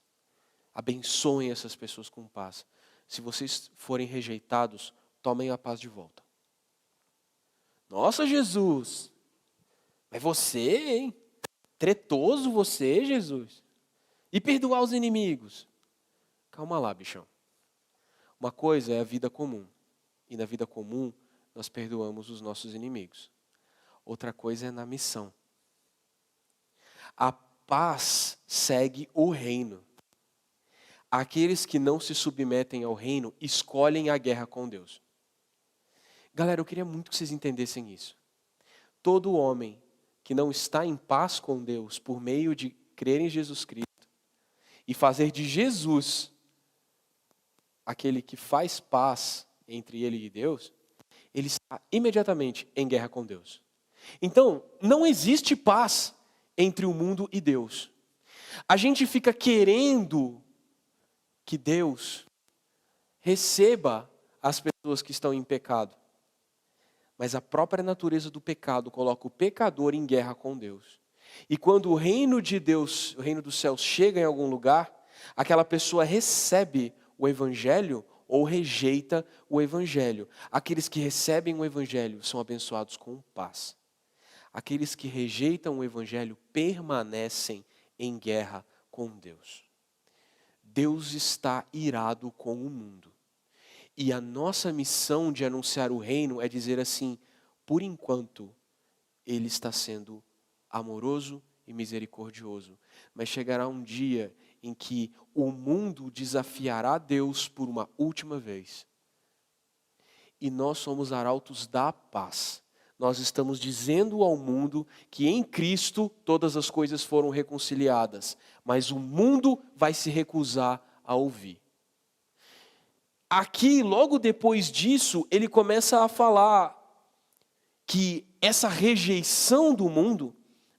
Abençoem essas pessoas com paz. Se vocês forem rejeitados, tomem a paz de volta. Nossa, Jesus! Mas você, hein? Tretoso você, Jesus. E perdoar os inimigos. Calma lá, bichão. Uma coisa é a vida comum. E na vida comum, nós perdoamos os nossos inimigos. Outra coisa é na missão. A paz segue o reino. Aqueles que não se submetem ao reino escolhem a guerra com Deus. Galera, eu queria muito que vocês entendessem isso. Todo homem que não está em paz com Deus por meio de crer em Jesus Cristo e fazer de Jesus aquele que faz paz entre ele e Deus, ele está imediatamente em guerra com Deus. Então, não existe paz entre o mundo e Deus. A gente fica querendo que Deus receba as pessoas que estão em pecado. Mas a própria natureza do pecado coloca o pecador em guerra com Deus. E quando o reino de Deus, o reino dos céus chega em algum lugar, aquela pessoa recebe o evangelho ou rejeita o evangelho. Aqueles que recebem o evangelho são abençoados com paz. Aqueles que rejeitam o evangelho permanecem em guerra com Deus. Deus está irado com o mundo. E a nossa missão de anunciar o reino é dizer assim, por enquanto, Ele está sendo amoroso e misericordioso. Mas chegará um dia em que o mundo desafiará Deus por uma última vez. E nós somos arautos da paz. Nós estamos dizendo ao mundo que em Cristo todas as coisas foram reconciliadas, mas o mundo vai se recusar a ouvir. Aqui, logo depois disso, ele começa a falar que essa rejeição do mundo,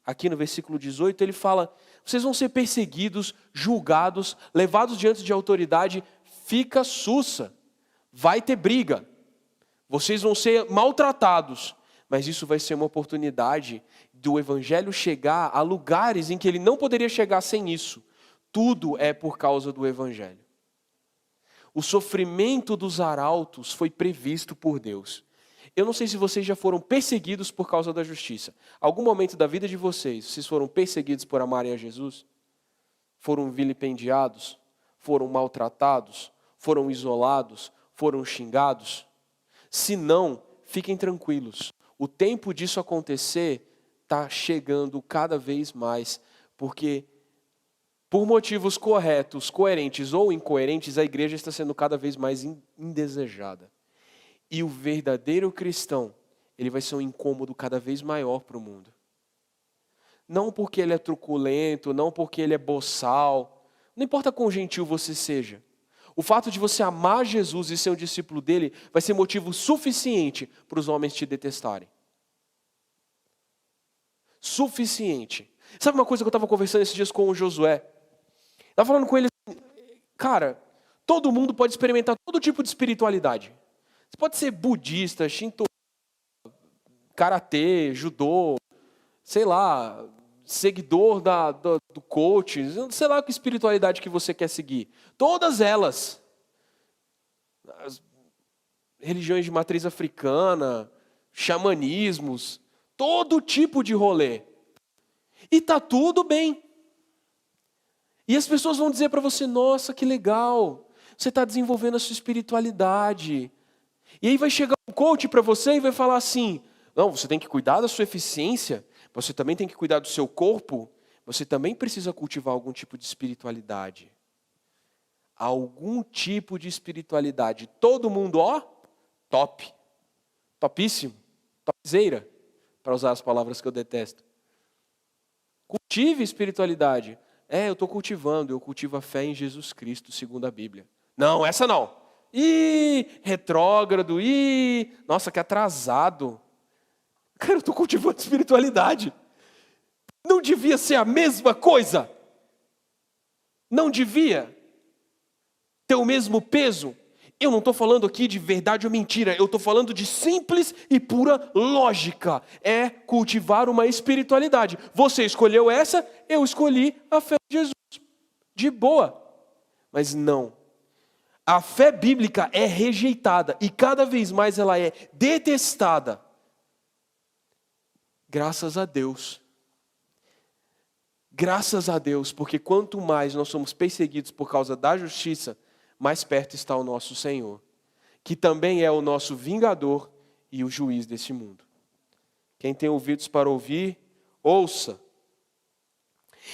aqui no versículo 18, ele fala: vocês vão ser perseguidos, julgados, levados diante de autoridade, fica sussa, vai ter briga, vocês vão ser maltratados, mas isso vai ser uma oportunidade do evangelho chegar a lugares em que ele não poderia chegar sem isso. Tudo é por causa do evangelho. O sofrimento dos arautos foi previsto por Deus. Eu não sei se vocês já foram perseguidos por causa da justiça. Algum momento da vida de vocês foram perseguidos por amarem a Jesus? Foram vilipendiados? Foram maltratados? Foram isolados? Foram xingados? Se não, fiquem tranquilos. O tempo disso acontecer está chegando cada vez mais, porque por motivos corretos, coerentes ou incoerentes, a igreja está sendo cada vez mais indesejada. E o verdadeiro cristão, ele vai ser um incômodo cada vez maior para o mundo. Não porque ele é truculento, não porque ele é boçal, não importa quão gentil você seja. O fato de você amar Jesus e ser um discípulo dele vai ser motivo suficiente para os homens te detestarem. Suficiente. Sabe uma coisa que eu estava conversando esses dias com o Josué? Estava falando com ele assim: cara, todo mundo pode experimentar todo tipo de espiritualidade. Você pode ser budista, shinto, karatê, judô, sei lá, seguidor do coach, sei lá que espiritualidade que você quer seguir. Todas elas. As religiões de matriz africana, xamanismos, todo tipo de rolê. E tá tudo bem. E as pessoas vão dizer para você: nossa, que legal, você está desenvolvendo a sua espiritualidade. E aí vai chegar um coach para você e vai falar assim: não, você tem que cuidar da sua eficiência, você também tem que cuidar do seu corpo, você também precisa cultivar algum tipo de espiritualidade. Algum tipo de espiritualidade. Todo mundo, ó, top. Topíssimo. Topzeira, para usar as palavras que eu detesto. Cultive espiritualidade. Eu estou cultivando, eu cultivo a fé em Jesus Cristo, segundo a Bíblia. Não, essa não. Retrógrado, nossa, que atrasado. Cara, eu estou cultivando espiritualidade. Não devia ser a mesma coisa? Não devia ter o mesmo peso? Eu não estou falando aqui de verdade ou mentira, eu estou falando de simples e pura lógica. É cultivar uma espiritualidade. Você escolheu essa, eu escolhi a fé em Jesus. De boa. Mas não. A fé bíblica é rejeitada e cada vez mais ela é detestada. Graças a Deus. Graças a Deus, porque quanto mais nós somos perseguidos por causa da justiça, mais perto está o nosso Senhor, que também é o nosso vingador e o juiz deste mundo. Quem tem ouvidos para ouvir, ouça.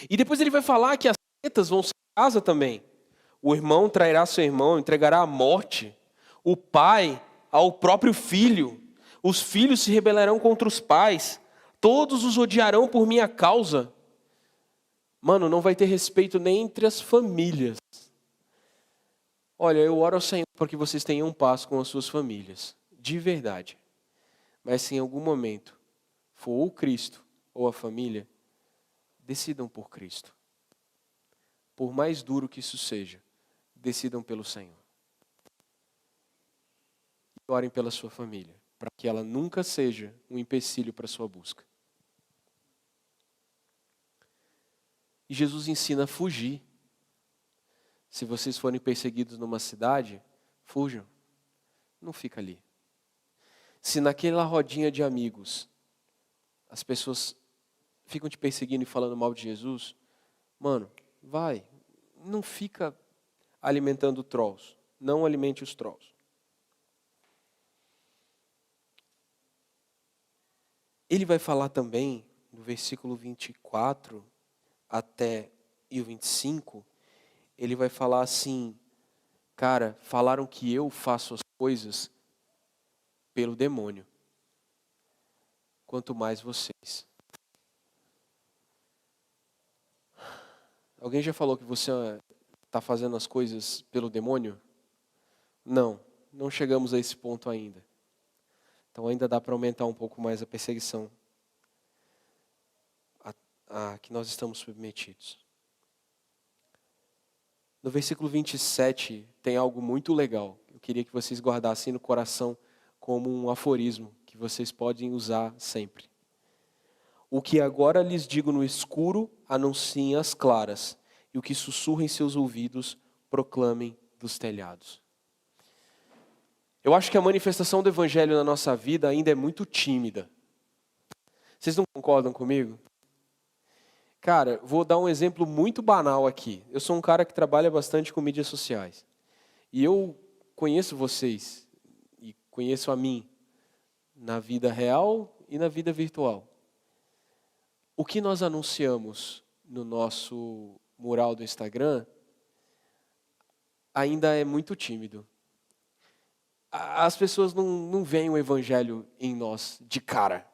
E depois ele vai falar que as setas vão ser casa também. O irmão trairá seu irmão, entregará à morte. O pai ao próprio filho. Os filhos se rebelarão contra os pais. Todos os odiarão por minha causa. Mano, não vai ter respeito nem entre as famílias. Olha, eu oro ao Senhor para que vocês tenham paz com as suas famílias. De verdade. Mas se em algum momento for ou Cristo ou a família, decidam por Cristo. Por mais duro que isso seja, decidam pelo Senhor. E orem pela sua família, para que ela nunca seja um empecilho para a sua busca. E Jesus ensina a fugir. Se vocês forem perseguidos numa cidade, fujam. Não fica ali. Se naquela rodinha de amigos as pessoas ficam te perseguindo e falando mal de Jesus, mano, vai. Não fica alimentando trolls. Não alimente os trolls. Ele vai falar também, no versículo 24 até e o 25, ele vai falar assim: cara, falaram que eu faço as coisas pelo demônio, quanto mais vocês. Alguém já falou que você está fazendo as coisas pelo demônio? Não, não chegamos a esse ponto ainda. Então ainda dá para aumentar um pouco mais a perseguição a que nós estamos submetidos. No versículo 27 tem algo muito legal. Eu queria que vocês guardassem no coração como um aforismo que vocês podem usar sempre. O que agora lhes digo no escuro, anunciem às claras, e o que sussurra em seus ouvidos, proclamem dos telhados. Eu acho que a manifestação do evangelho na nossa vida ainda é muito tímida. Vocês não concordam comigo? Cara, vou dar um exemplo muito banal aqui. Eu sou um cara que trabalha bastante com mídias sociais. E eu conheço vocês, e conheço a mim, na vida real e na vida virtual. O que nós anunciamos no nosso mural do Instagram ainda é muito tímido. As pessoas não veem o evangelho em nós de cara.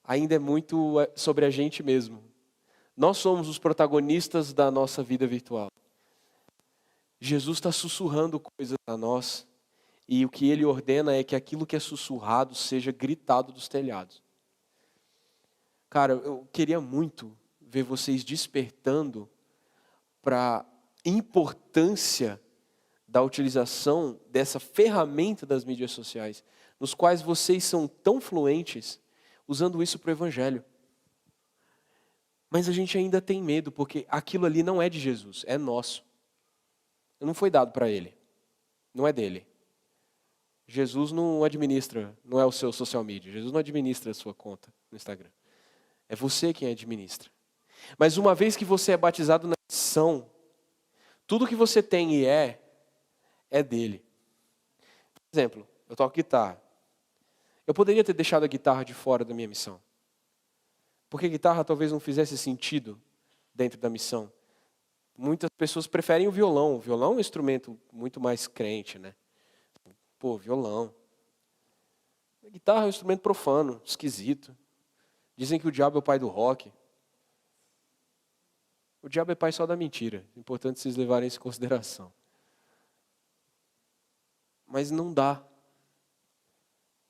Ainda é muito sobre a gente mesmo. Nós somos os protagonistas da nossa vida virtual. Jesus está sussurrando coisas a nós, e o que Ele ordena é que aquilo que é sussurrado seja gritado dos telhados. Cara, eu queria muito ver vocês despertando para a importância da utilização dessa ferramenta das mídias sociais, nos quais vocês são tão fluentes, usando isso para o Evangelho. Mas a gente ainda tem medo, porque aquilo ali não é de Jesus, é nosso. Não foi dado para Ele, não é dele. Jesus não administra, não é o seu social media, Jesus não administra a sua conta no Instagram. É você quem administra. Mas uma vez que você é batizado na missão, tudo que você tem e é dele. Por exemplo, eu toco guitarra. Eu poderia ter deixado a guitarra de fora da minha missão. Porque a guitarra talvez não fizesse sentido dentro da missão. Muitas pessoas preferem o violão. O violão é um instrumento muito mais crente, né? Pô, violão. A guitarra é um instrumento profano, esquisito. Dizem que o diabo é o pai do rock. O diabo é pai só da mentira. É importante vocês levarem isso em consideração. Mas não dá.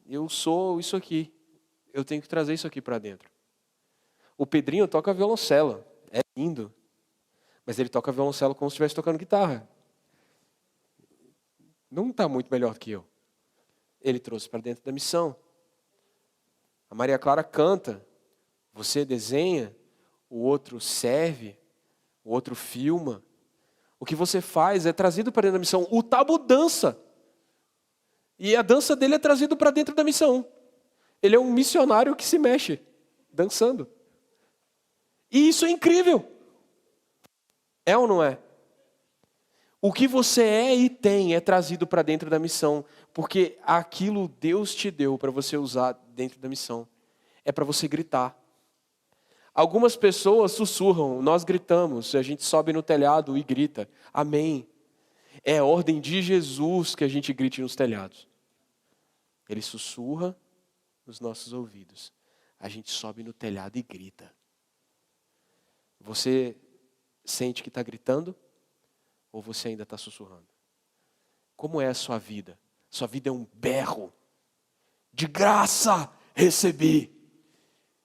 Eu sou isso aqui. Eu tenho que trazer isso aqui para dentro. O Pedrinho toca violoncelo. É lindo. Mas ele toca violoncelo como se estivesse tocando guitarra. Não está muito melhor do que eu. Ele trouxe para dentro da missão. A Maria Clara canta. Você desenha. O outro serve. O outro filma. O que você faz é trazido para dentro da missão. O Tabo dança. E a dança dele é trazido para dentro da missão. Ele é um missionário que se mexe, dançando. E isso é incrível. É ou não é? O que você é e tem é trazido para dentro da missão. Porque aquilo Deus te deu para você usar dentro da missão. É para você gritar. Algumas pessoas sussurram, nós gritamos, a gente sobe no telhado e grita. Amém. É a ordem de Jesus que a gente grite nos telhados. Ele sussurra nos nossos ouvidos. A gente sobe no telhado e grita. Você sente que está gritando? Ou você ainda está sussurrando? Como é a sua vida? Sua vida é um berro. De graça recebi.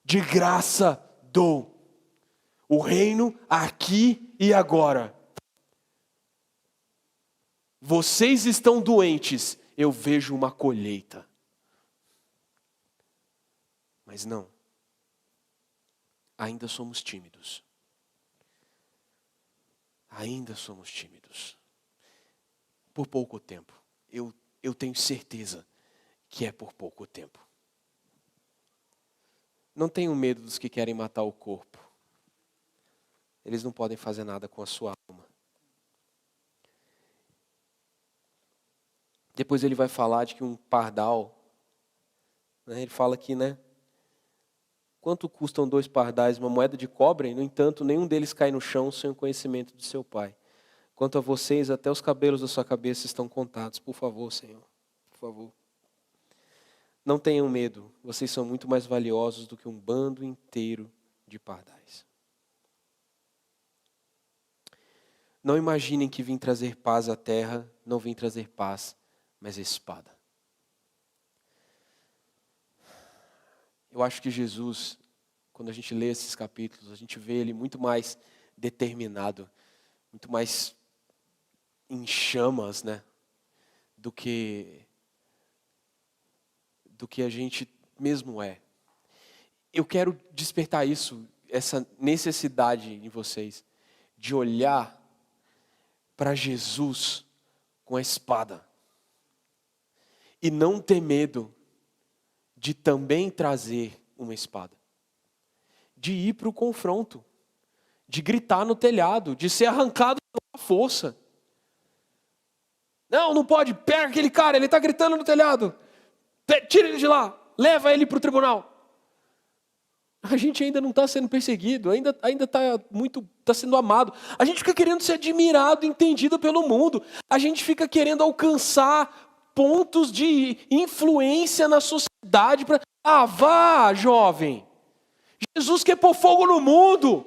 De graça dou. O reino aqui e agora. Vocês estão doentes. Eu vejo uma colheita. Mas não. Ainda somos tímidos. Ainda somos tímidos. Por pouco tempo. Eu tenho certeza que é por pouco tempo. Não tenho medo dos que querem matar o corpo. Eles não podem fazer nada com a sua alma. Depois ele vai falar de que um pardal, né, ele fala que, né, Quanto custam 2 pardais, uma moeda de cobre? No entanto, nenhum deles cai no chão sem o conhecimento de seu Pai. Quanto a vocês, até os cabelos da sua cabeça estão contados. Por favor, Senhor, por favor. Não tenham medo, vocês são muito mais valiosos do que um bando inteiro de pardais. Não imaginem que vim trazer paz à terra, não vim trazer paz, mas espada. Eu acho que Jesus, quando a gente lê esses capítulos, a gente vê ele muito mais determinado, muito mais em chamas, né? Do que a gente mesmo é. Eu quero despertar isso, essa necessidade em vocês, de olhar para Jesus com a espada. E não ter medo de também trazer uma espada. De ir para o confronto. De gritar no telhado. De ser arrancado pela força. Não pode. Pega aquele cara, ele está gritando no telhado. Tira ele de lá. Leva ele para o tribunal. A gente ainda não está sendo perseguido, ainda está sendo amado. A gente fica querendo ser admirado, entendido pelo mundo. A gente fica querendo alcançar pontos de influência na sociedade. Vá, jovem. Jesus quer pôr fogo no mundo.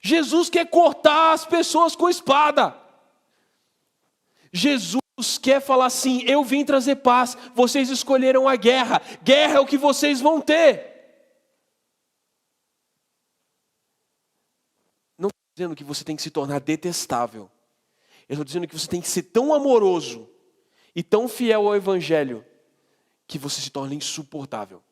Jesus quer cortar as pessoas com espada. Jesus quer falar assim, eu vim trazer paz, vocês escolheram a guerra. Guerra é o que vocês vão ter. Dizendo que você tem que se tornar detestável. Eu estou dizendo que você tem que ser tão amoroso e tão fiel ao Evangelho que você se torna insuportável.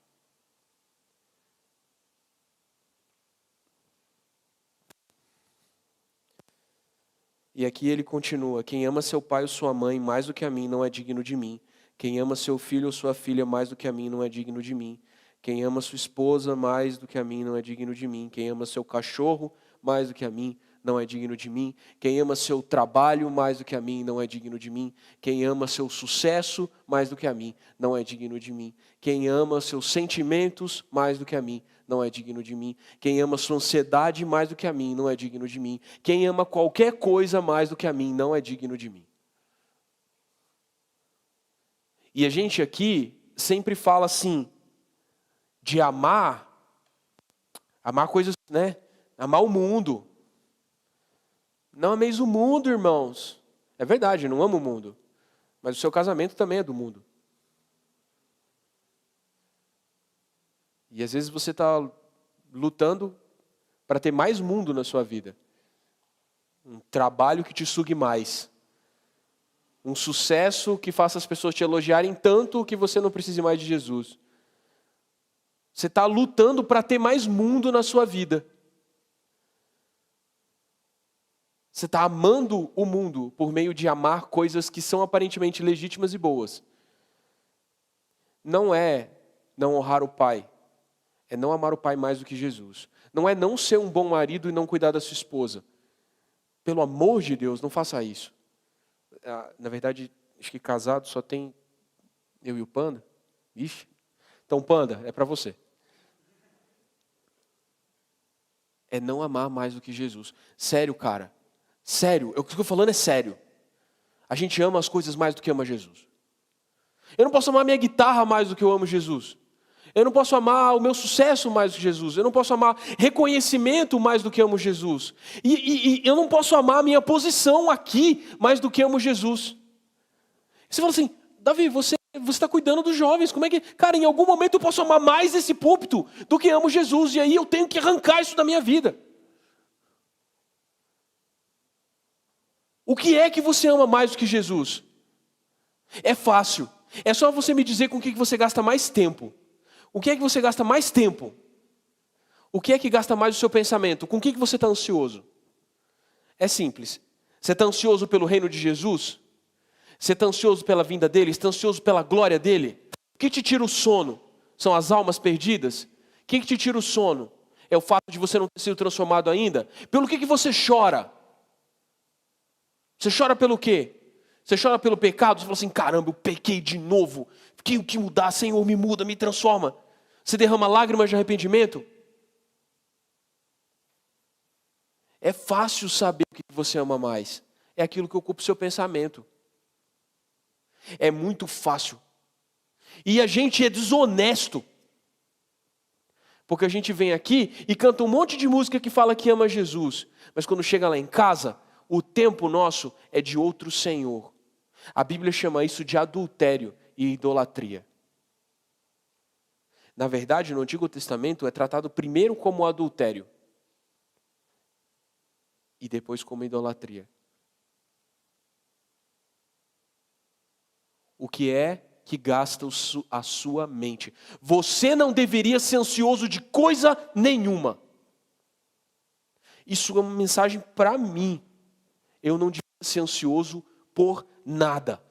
E aqui ele continua, quem ama seu pai ou sua mãe mais do que a mim não é digno de mim. Quem ama seu filho ou sua filha mais do que a mim não é digno de mim. Quem ama sua esposa mais do que a mim não é digno de mim. Quem ama seu cachorro mais do que a mim não é digno de mim. Quem ama seu trabalho mais do que a mim não é digno de mim. Quem ama seu sucesso mais do que a mim não é digno de mim. Quem ama seus sentimentos mais do que a mim não é digno de mim. Quem ama sua ansiedade mais do que a mim não é digno de mim. Quem ama qualquer coisa mais do que a mim não é digno de mim. E a gente aqui sempre fala assim, de amar coisas, né? Amar o mundo. Não ameis o mundo, irmãos. É verdade, eu não amo o mundo. Mas o seu casamento também é do mundo. E às vezes você está lutando para ter mais mundo na sua vida. Um trabalho que te sugue mais. Um sucesso que faça as pessoas te elogiarem tanto que você não precise mais de Jesus. Você está lutando para ter mais mundo na sua vida. Você está amando o mundo por meio de amar coisas que são aparentemente legítimas e boas. Não é não honrar o pai. É não amar o pai mais do que Jesus. Não é não ser um bom marido e não cuidar da sua esposa. Pelo amor de Deus, não faça isso. Na verdade, acho que casado só tem eu e o Panda. Ixi. Então, Panda, é para você. É não amar mais do que Jesus. Sério, cara. Sério. O que eu estou falando é sério. A gente ama as coisas mais do que ama Jesus. Eu não posso amar minha guitarra mais do que eu amo Jesus. Eu não posso amar o meu sucesso mais do que Jesus. Eu não posso amar reconhecimento mais do que amo Jesus. E eu não posso amar a minha posição aqui mais do que amo Jesus. Você fala assim, Davi, você está cuidando dos jovens. Como é que... Cara, em algum momento eu posso amar mais esse púlpito do que amo Jesus. E aí eu tenho que arrancar isso da minha vida. O que é que você ama mais do que Jesus? É fácil. É só você me dizer com o que você gasta mais tempo. O que é que você gasta mais tempo? O que é que gasta mais o seu pensamento? Com o que você está ansioso? É simples. Você está ansioso pelo reino de Jesus? Você está ansioso pela vinda dele? Você está ansioso pela glória dele? O que te tira o sono? São as almas perdidas? O que te tira o sono? É o fato de você não ter sido transformado ainda? Pelo que você chora? Você chora pelo quê? Você chora pelo pecado? Você fala assim, caramba, eu pequei de novo. Tenho que mudar, Senhor, me muda, me transforma. Você derrama lágrimas de arrependimento? É fácil saber o que você ama mais. É aquilo que ocupa o seu pensamento. É muito fácil. E a gente é desonesto. Porque a gente vem aqui e canta um monte de música que fala que ama Jesus. Mas quando chega lá em casa, o tempo nosso é de outro Senhor. A Bíblia chama isso de adultério e idolatria. Na verdade, no Antigo Testamento é tratado primeiro como adultério. E depois como idolatria. O que é que gasta a sua mente? Você não deveria ser ansioso de coisa nenhuma. Isso é uma mensagem para mim. Eu não deveria ser ansioso por nada.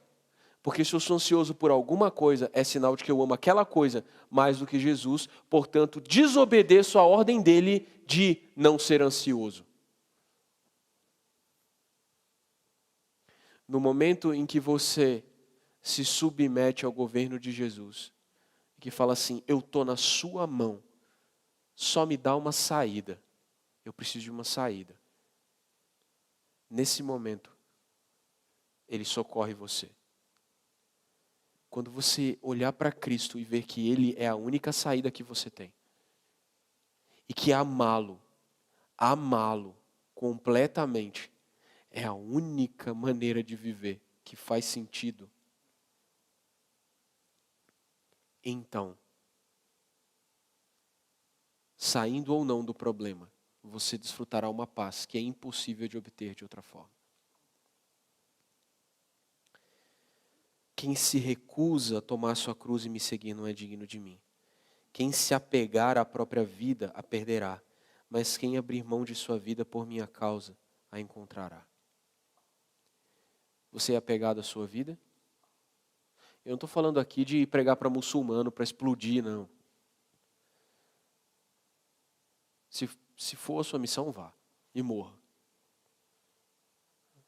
Porque se eu sou ansioso por alguma coisa, é sinal de que eu amo aquela coisa mais do que Jesus. Portanto, desobedeço a ordem dele de não ser ansioso. No momento em que você se submete ao governo de Jesus, que fala assim, eu estou na sua mão, só me dá uma saída. Eu preciso de uma saída. Nesse momento, Ele socorre você. Quando você olhar para Cristo e ver que Ele é a única saída que você tem, e que amá-lo completamente, é a única maneira de viver que faz sentido, então, saindo ou não do problema, você desfrutará uma paz que é impossível de obter de outra forma. Quem se recusa a tomar sua cruz e me seguir não é digno de mim. Quem se apegar à própria vida a perderá, mas quem abrir mão de sua vida por minha causa a encontrará. Você é apegado à sua vida? Eu não estou falando aqui de pregar para muçulmano, para explodir, não. Se for a sua missão, vá e morra.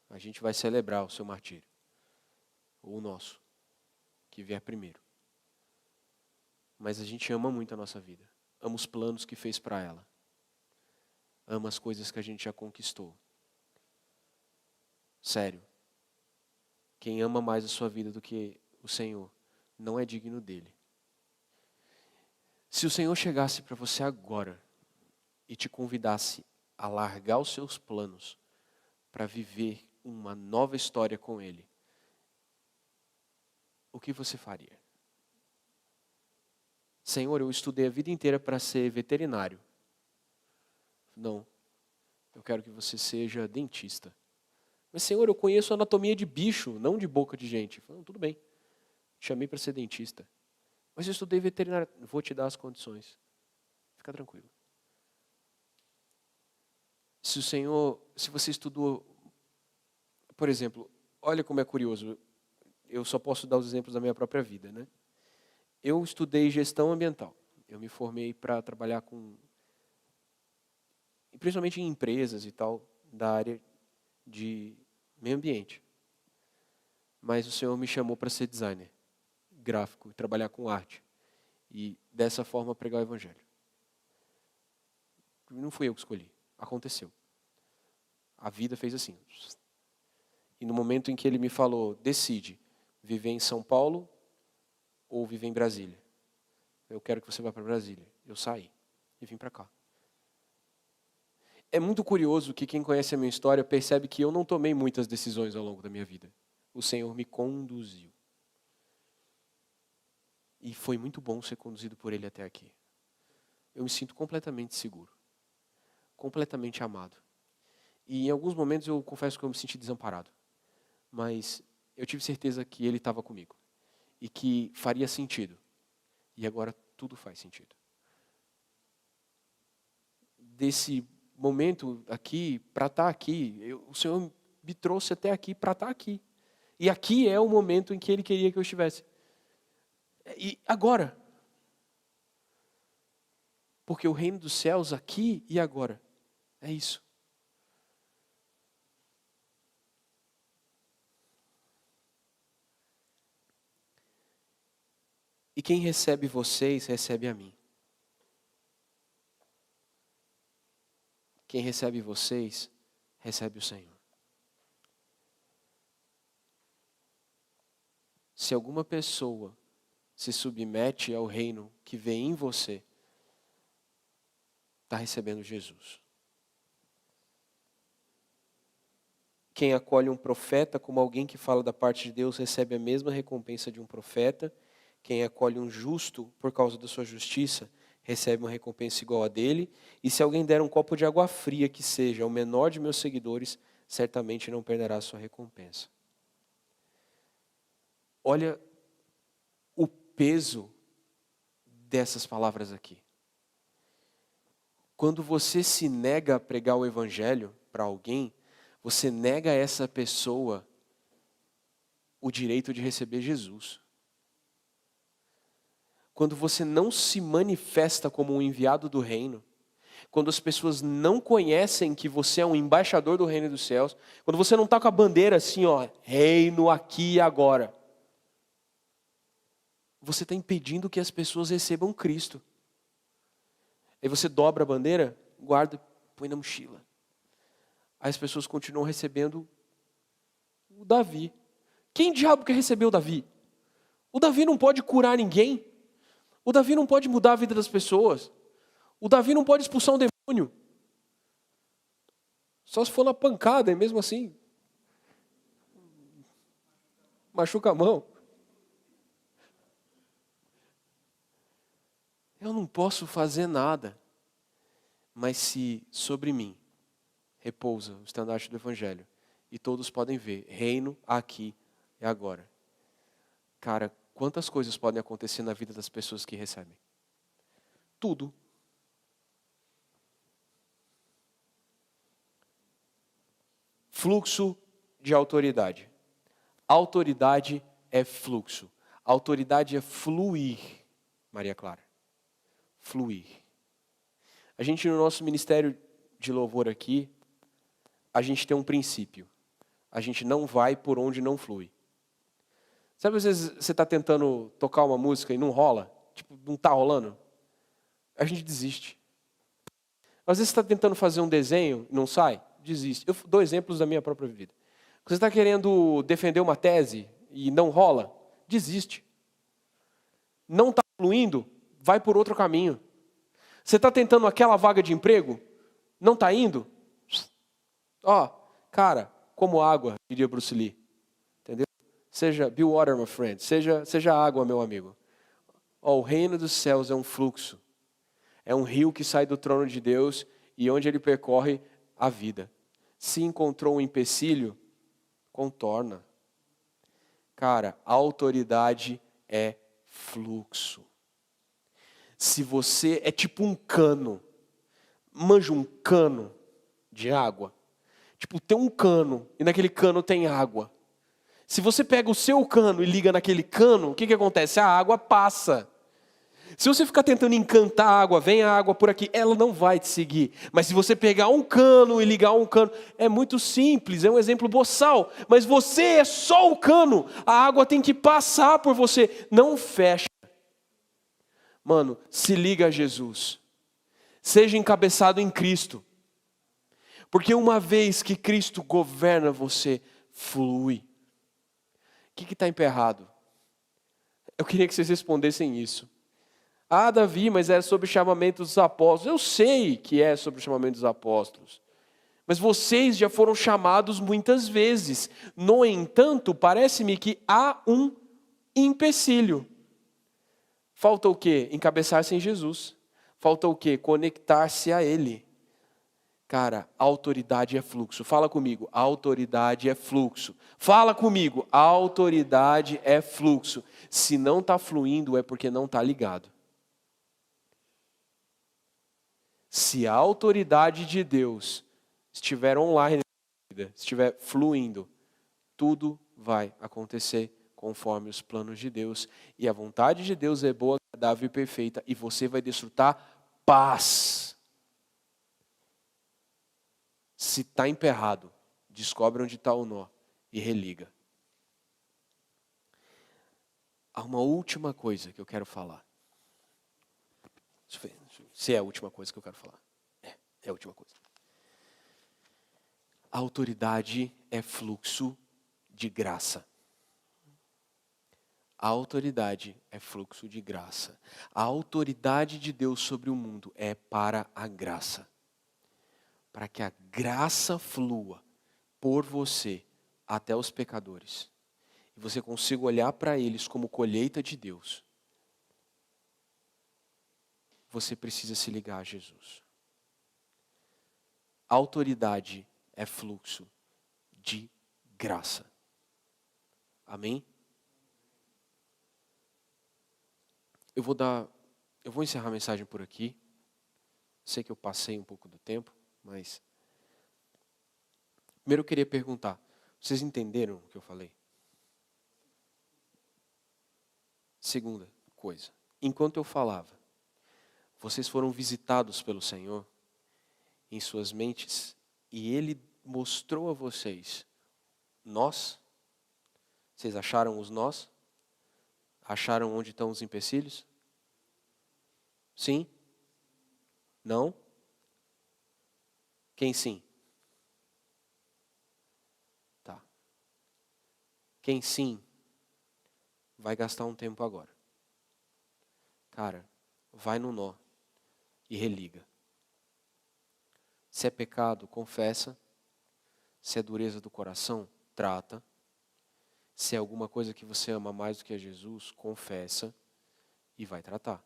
A gente vai celebrar o seu martírio. Ou o nosso, que vier primeiro. Mas a gente ama muito a nossa vida. Ama os planos que fez para ela. Ama as coisas que a gente já conquistou. Sério. Quem ama mais a sua vida do que o Senhor, não é digno dele. Se o Senhor chegasse para você agora e te convidasse a largar os seus planos para viver uma nova história com Ele, o que você faria? Senhor, eu estudei a vida inteira para ser veterinário. Não, eu quero que você seja dentista. Mas Senhor, eu conheço anatomia de bicho, não de boca de gente. Falei, tudo bem, te chamei para ser dentista. Mas eu estudei veterinário, vou te dar as condições. Fica tranquilo. Se você estudou, por exemplo, olha como é curioso, eu só posso dar os exemplos da minha própria vida, né? Eu estudei gestão ambiental. Eu me formei para trabalhar principalmente em empresas e tal, da área de meio ambiente. Mas o Senhor me chamou para ser designer gráfico, trabalhar com arte. E dessa forma pregar o evangelho. Não fui eu que escolhi, aconteceu. A vida fez assim. E no momento em que ele me falou, decide, viver em São Paulo ou viver em Brasília. Eu quero que você vá para Brasília. Eu saí e vim para cá. É muito curioso que quem conhece a minha história percebe que eu não tomei muitas decisões ao longo da minha vida. O Senhor me conduziu. E foi muito bom ser conduzido por Ele até aqui. Eu me sinto completamente seguro. Completamente amado. E em alguns momentos eu confesso que eu me senti desamparado. Mas eu tive certeza que Ele estava comigo. E que faria sentido. E agora tudo faz sentido. Desse momento aqui, para estar aqui, o Senhor me trouxe até aqui para estar aqui. E aqui é o momento em que Ele queria que eu estivesse. E agora. Porque o reino dos céus aqui e agora. É isso. E quem recebe vocês, recebe a mim. Quem recebe vocês, recebe o Senhor. Se alguma pessoa se submete ao reino que vem em você, está recebendo Jesus. Quem acolhe um profeta como alguém que fala da parte de Deus, recebe a mesma recompensa de um profeta. Quem acolhe um justo por causa da sua justiça, recebe uma recompensa igual a dele. E se alguém der um copo de água fria que seja o menor de meus seguidores, certamente não perderá a sua recompensa. Olha o peso dessas palavras aqui. Quando você se nega a pregar o evangelho para alguém, você nega a essa pessoa o direito de receber Jesus. Quando você não se manifesta como um enviado do reino, quando as pessoas não conhecem que você é um embaixador do reino dos céus, quando você não está com a bandeira assim, ó, reino aqui e agora, você está impedindo que as pessoas recebam Cristo. Aí você dobra a bandeira, guarda e põe na mochila. Aí as pessoas continuam recebendo o Davi. Quem diabo quer receber o Davi? O Davi não pode curar ninguém. O Davi não pode mudar a vida das pessoas. O Davi não pode expulsar um demônio. Só se for na pancada, e mesmo assim machuca a mão. Eu não posso fazer nada. Mas se sobre mim repousa o estandarte do Evangelho, e todos podem ver, reino aqui e agora. Cara, quantas coisas podem acontecer na vida das pessoas que recebem? Tudo. Fluxo de autoridade. Autoridade é fluxo. Autoridade é fluir, Maria Clara. Fluir. A gente, no nosso ministério de louvor aqui, a gente tem um princípio. A gente não vai por onde não flui. Sabe, às vezes você está tentando tocar uma música e não rola? Tipo, não está rolando? A gente desiste. Às vezes você está tentando fazer um desenho e não sai? Desiste. Eu dou exemplos da minha própria vida. Você está querendo defender uma tese e não rola? Desiste. Não está fluindo? Vai por outro caminho. Você está tentando aquela vaga de emprego? Não está indo? Ó, cara, como água, diria Bruce Lee. Entendeu? Seja be water, my friend. Seja água, meu amigo. Ó, o reino dos céus é um fluxo. É um rio que sai do trono de Deus e onde ele percorre a vida. Se encontrou um empecilho, contorna. Cara, a autoridade é fluxo. Se você é tipo um cano, manja um cano de água. Tipo, tem um cano e naquele cano tem água. Se você pega o seu cano e liga naquele cano, o que acontece? A água passa. Se você ficar tentando encantar a água, vem a água por aqui, ela não vai te seguir. Mas se você pegar um cano e ligar um cano, é muito simples, é um exemplo boçal. Mas você é só o cano, a água tem que passar por você, não fecha. Mano, se liga a Jesus. Seja encabeçado em Cristo. Porque uma vez que Cristo governa você, flui. O que está emperrado? Eu queria que vocês respondessem isso. Ah, Davi, mas é sobre o chamamento dos apóstolos. Eu sei que é sobre o chamamento dos apóstolos. Mas vocês já foram chamados muitas vezes. No entanto, parece-me que há um empecilho. Falta o quê? Encabeçar-se em Jesus. Falta o quê? Conectar-se a Ele. Cara, autoridade é fluxo. Fala comigo, autoridade é fluxo. Fala comigo, autoridade é fluxo. Se não está fluindo é porque não está ligado. Se a autoridade de Deus estiver online, estiver fluindo, tudo vai acontecer conforme os planos de Deus. E a vontade de Deus é boa, agradável e perfeita. E você vai desfrutar paz. Se está emperrado, descobre onde está o nó e religa. Há uma última coisa que eu quero falar. Se é a última coisa que eu quero falar. É a última coisa. A autoridade é fluxo de graça. A autoridade é fluxo de graça. A autoridade de Deus sobre o mundo é para a graça. Para que a graça flua por você até os pecadores. E você consiga olhar para eles como colheita de Deus. Você precisa se ligar a Jesus. A autoridade é fluxo de graça. Amém? Eu vou encerrar a mensagem por aqui. Sei que eu passei um pouco do tempo, mas primeiro eu queria perguntar, vocês entenderam o que eu falei? Segunda coisa, enquanto eu falava, vocês foram visitados pelo Senhor em suas mentes e Ele mostrou a vocês nós? Vocês acharam os nós? Acharam onde estão os empecilhos? Sim? Não? Quem sim? Tá. Quem sim vai gastar um tempo agora. Cara, vai no nó e religa. Se é pecado, confessa. Se é dureza do coração, trata. Se é alguma coisa que você ama mais do que a Jesus, confessa e vai tratar.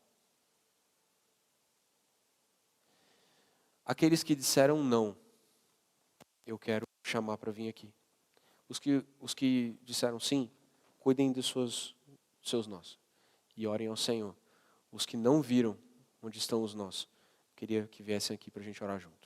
Aqueles que disseram não, eu quero chamar para vir aqui. Os que disseram sim, cuidem dos seus nós e orem ao Senhor. Os que não viram onde estão os nós, queria que viessem aqui para a gente orar junto.